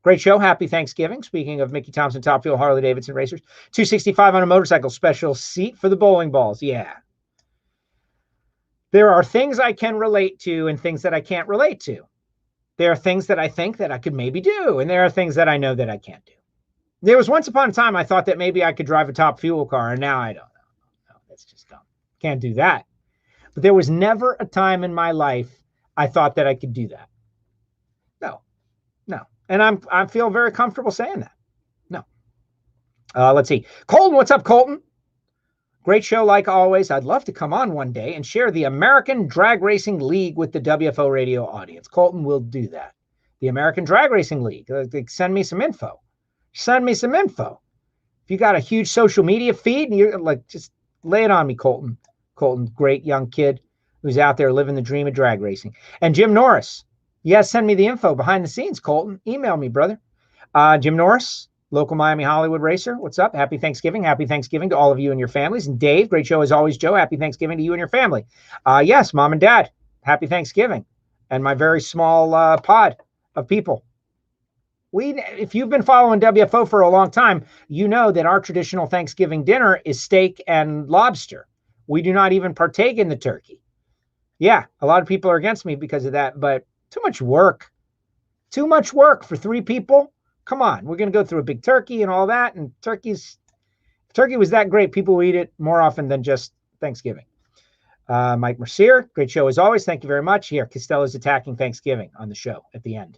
Great show. Happy Thanksgiving. Speaking of Mickey Thompson, Top Fuel, Harley Davidson racers. 265 on a motorcycle, special seat for the bowling balls. Yeah. There are things I can relate to and things that I can't relate to. There are things that I think that I could maybe do, and there are things that I know that I can't do. There was once upon a time I thought that maybe I could drive a Top Fuel car, and now I don't know. No, that's just dumb. Can't do that. But there was never a time in my life I thought that I could do that. No. And I feel very comfortable saying that. No. Let's see. Colton, what's up, Colton? Great show, like always. I'd love to come on one day and share the American Drag Racing League with the WFO radio audience. Colton will do that. The American Drag Racing League. Send me some info. Send me some info. If you got a huge social media feed, and you're like, just lay it on me, Colton. Colton, great young kid who's out there living the dream of drag racing. And Jim Norris. Yes, send me the info behind the scenes, Colton. Email me, brother. Jim Norris. Local Miami Hollywood racer. What's up? Happy Thanksgiving. Happy Thanksgiving to all of you and your families. And Dave, great show as always, Joe. Happy Thanksgiving to you and your family. Yes, Mom and Dad, happy Thanksgiving. And my very small pod of people. If you've been following WFO for a long time, you know that our traditional Thanksgiving dinner is steak and lobster. We do not even partake in the turkey. Yeah, a lot of people are against me because of that, but too much work. Too much work for 3 people. Come on, we're going to go through a big turkey and all that. And turkey was that great. People will eat it more often than just Thanksgiving. Mike Mercier, great show as always. Thank you very much. Here, Castello's attacking Thanksgiving on the show at the end.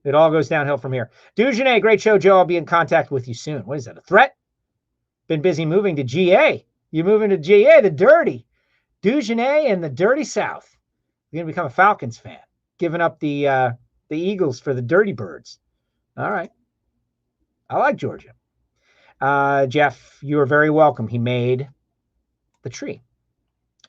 It all goes downhill from here. Dugenet, great show, Joe. I'll be in contact with you soon. What is that, a threat? Been busy moving to GA. You're moving to GA, the dirty. Dugenet and the dirty South. You're going to become a Falcons fan. Giving up the Eagles for the Dirty Birds. All right. I like Georgia. Jeff, you are very welcome. He made the tree.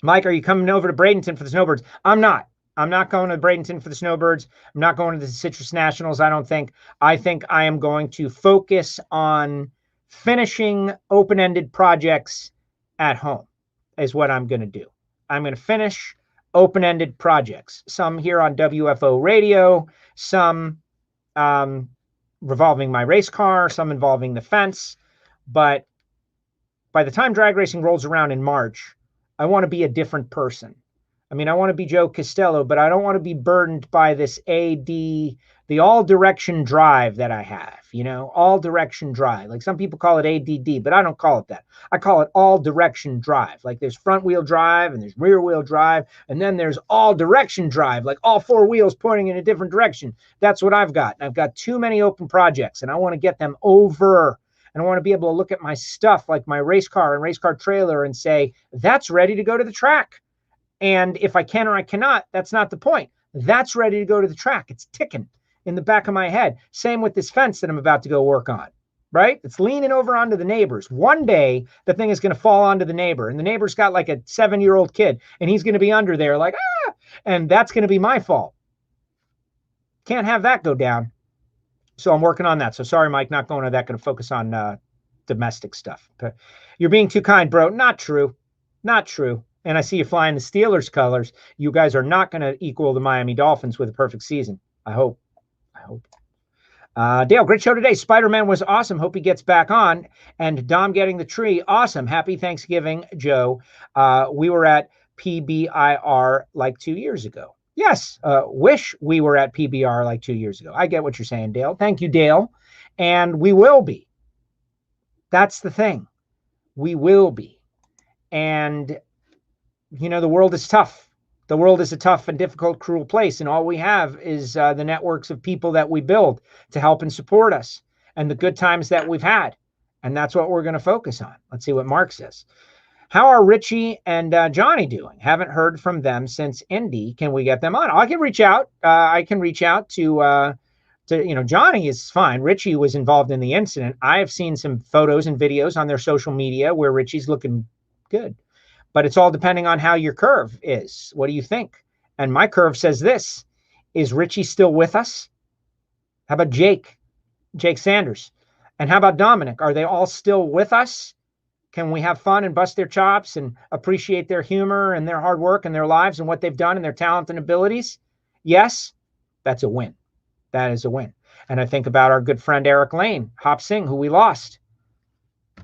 Mike, are you coming over to Bradenton for the Snowbirds? I'm not. I'm not going to Bradenton for the Snowbirds. I'm not going to the Citrus Nationals, I don't think. I think I am going to focus on finishing open-ended projects at home is what I'm going to do. I'm going to finish open-ended projects. Some here on WFO radio, some revolving my race car, some involving the fence. But by the time drag racing rolls around in March, I want to be a different person. I mean, I want to be Joe Castello, but I don't want to be burdened by this the all direction drive that I have, all direction drive. Like some people call it ADD, but I don't call it that. I call it all direction drive. Like there's front wheel drive and there's rear wheel drive. And then there's all direction drive, like all four wheels pointing in a different direction. That's what I've got. And I've got too many open projects and I want to get them over. And I want to be able to look at my stuff like my race car and race car trailer and say, that's ready to go to the track. And if I can or I cannot, that's not the point. That's ready to go to the track. It's ticking in the back of my head. Same with this fence that I'm about to go work on, right? It's leaning over onto the neighbors. One day, the thing is going to fall onto the neighbor. And the neighbor's got like a 7-year-old kid. And he's going to be under there like, ah! And that's going to be my fault. Can't have that go down. So I'm working on that. So sorry, Mike, not going to that. Going to focus on domestic stuff. Okay. You're being too kind, bro. Not true. Not true. And I see you flying the Steelers colors. You guys are not going to equal the Miami Dolphins with a perfect season. I hope. Dale, great show today. Spider-Man was awesome. Hope he gets back on. And Dom getting the tree. Awesome. Happy Thanksgiving, Joe. We were at PBIR like 2 years ago. Yes. Wish we were at PBR like 2 years ago. I get what you're saying, Dale. Thank you, Dale. And we will be. That's the thing. We will be. And the world is tough. The world is a tough and difficult, cruel place. And all we have is the networks of people that we build to help and support us and the good times that we've had. And that's what we're going to focus on. Let's see what Mark says. How are Richie and Johnny doing? Haven't heard from them since Indy. Can we get them on? I can reach out. I can reach out to Johnny is fine. Richie was involved in the incident. I have seen some photos and videos on their social media where Richie's looking good. But it's all depending on how your curve is. What do you think? And my curve says this. Is Richie still with us? How about Jake Sanders? And how about Dominic? Are they all still with us? Can we have fun and bust their chops and appreciate their humor and their hard work and their lives and what they've done and their talent and abilities? Yes, that's a win. That is a win. And I think about our good friend Eric Lane, Hop Singh, who we lost.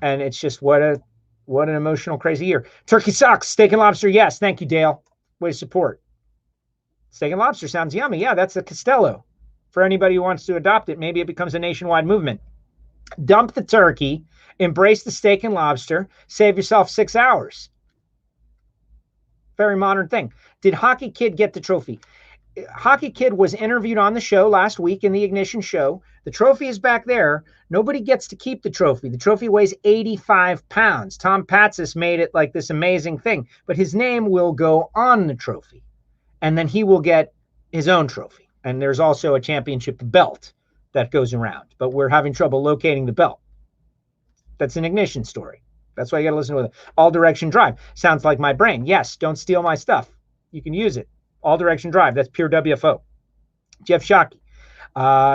And it's just what an emotional, crazy year. Turkey socks, steak and lobster. Yes. Thank you, Dale. Way to support. Steak and lobster sounds yummy. Yeah, that's the Castello. For anybody who wants to adopt it, maybe it becomes a nationwide movement. Dump the turkey, embrace the steak and lobster, save yourself 6 hours. Very modern thing. Did Hockey Kid get the trophy? Hockey Kid was interviewed on the show last week in the Ignition show. The trophy is back there. Nobody gets to keep the trophy. The trophy weighs 85 pounds. Tom Patsis made it like this amazing thing, but his name will go on the trophy, and then he will get his own trophy. And there's also a championship belt that goes around, but we're having trouble locating the belt. That's an Ignition story. That's why you got to listen to it. All Direction Drive. Sounds like my brain. Yes, don't steal my stuff. You can use it. All Direction Drive. That's pure WFO. Jeff Shockey.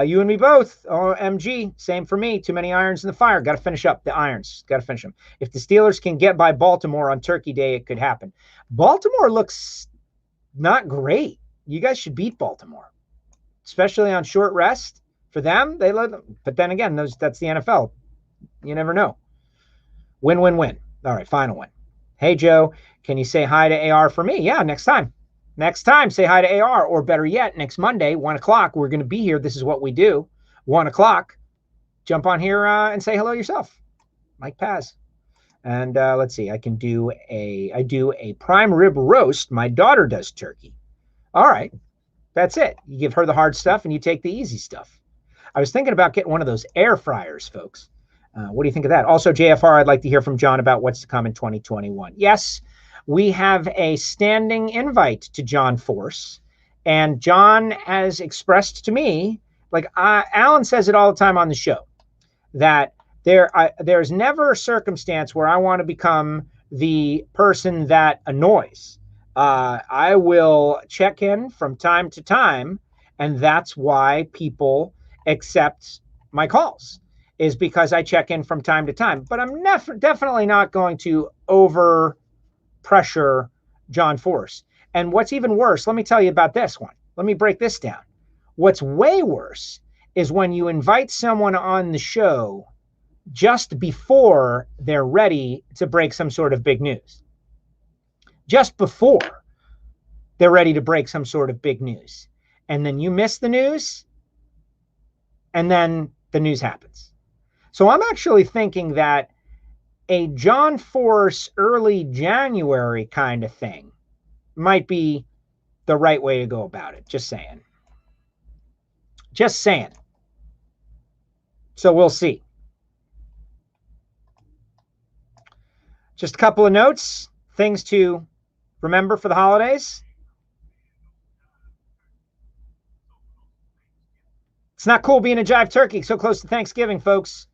You and me both. OMG. Same for me. Too many irons in the fire. Got to finish up the irons. Got to finish them. If the Steelers can get by Baltimore on Turkey Day, it could happen. Baltimore looks not great. You guys should beat Baltimore, especially on short rest. For them, they love them. But then again, that's the NFL. You never know. Win, win, win. All right, final one. Hey, Joe, can you say hi to AR for me? Yeah, next time. Next time, say hi to AR, or better yet, next Monday, 1 o'clock, we're going to be here. This is what we do. 1 o'clock, jump on here and say hello yourself. Mike Paz. And let's see, I do a prime rib roast. My daughter does turkey. All right, that's it. You give her the hard stuff and you take the easy stuff. I was thinking about getting one of those air fryers, folks. What do you think of that? Also, JFR, I'd like to hear from John about what's to come in 2021. Yes, we have a standing invite to John Force, and John has expressed to me, like Alan says it all the time on the show, that there's never a circumstance where I want to become the person that annoys. I will check in from time to time, and that's why people accept my calls, is because I check in from time to time. But I'm definitely not going to over pressure John Force. And what's even worse, let me tell you about this one. Let me break this down. What's way worse is when you invite someone on the show just before they're ready to break some sort of big news. Just before. they're ready to break some sort of big news. And then you miss the news, and then the news happens. So I'm actually thinking that a John Force early January kind of thing might be the right way to go about it. Just saying. Just saying. So we'll see. Just a couple of notes, things to remember for the holidays. It's not cool being a jive turkey so close to Thanksgiving, folks.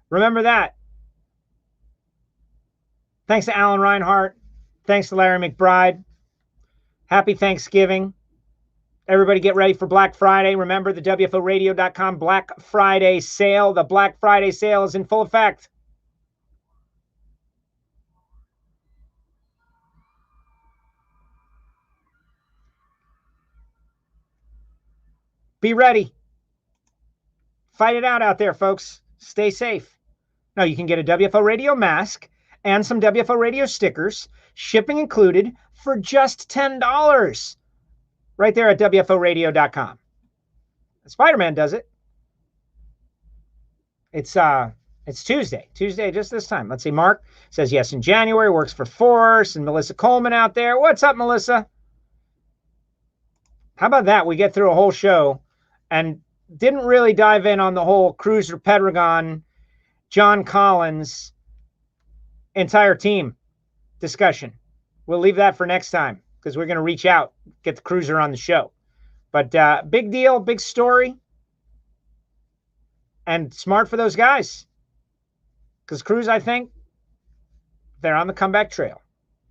Remember that. Thanks to Alan Reinhart. Thanks to Larry McBride. Happy Thanksgiving. Everybody get ready for Black Friday. Remember the WFOradio.com Black Friday sale. The Black Friday sale is in full effect. Be ready. Fight it out there, folks. Stay safe. Now, you can get a WFO Radio mask and some WFO Radio stickers, shipping included, for just $10 right there at WFOradio.com. Spider-Man does it. It's Tuesday, just this time. Let's see. Mark says yes in January, works for Force, and Melissa Coleman out there. What's up, Melissa? How about that? We get through a whole show and didn't really dive in on the whole Cruiser Pedregon, John Collins, entire team discussion. We'll leave that for next time because we're going to reach out, get the Cruiser on the show. But big deal, big story, and smart for those guys. Because Cruise, I think, they're on the comeback trail.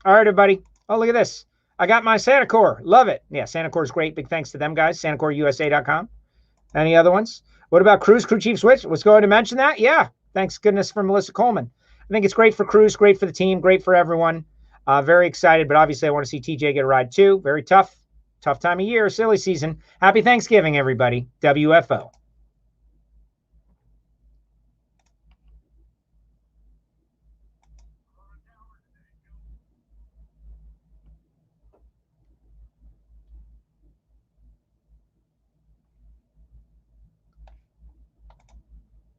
All right, everybody. Oh, look at this. I got my Santa Core. Love it. Yeah, Santa Core is great. Big thanks to them guys. SantaCoreUSA.com. Any other ones? What about Cruise? Crew Chief Switch? Was going to mention that? Yeah. Thanks goodness for Melissa Coleman. I think it's great for Cruise, great for the team, great for everyone. Very excited, but obviously I want to see TJ get a ride too. Very tough time of year, silly season. Happy Thanksgiving, everybody. WFO.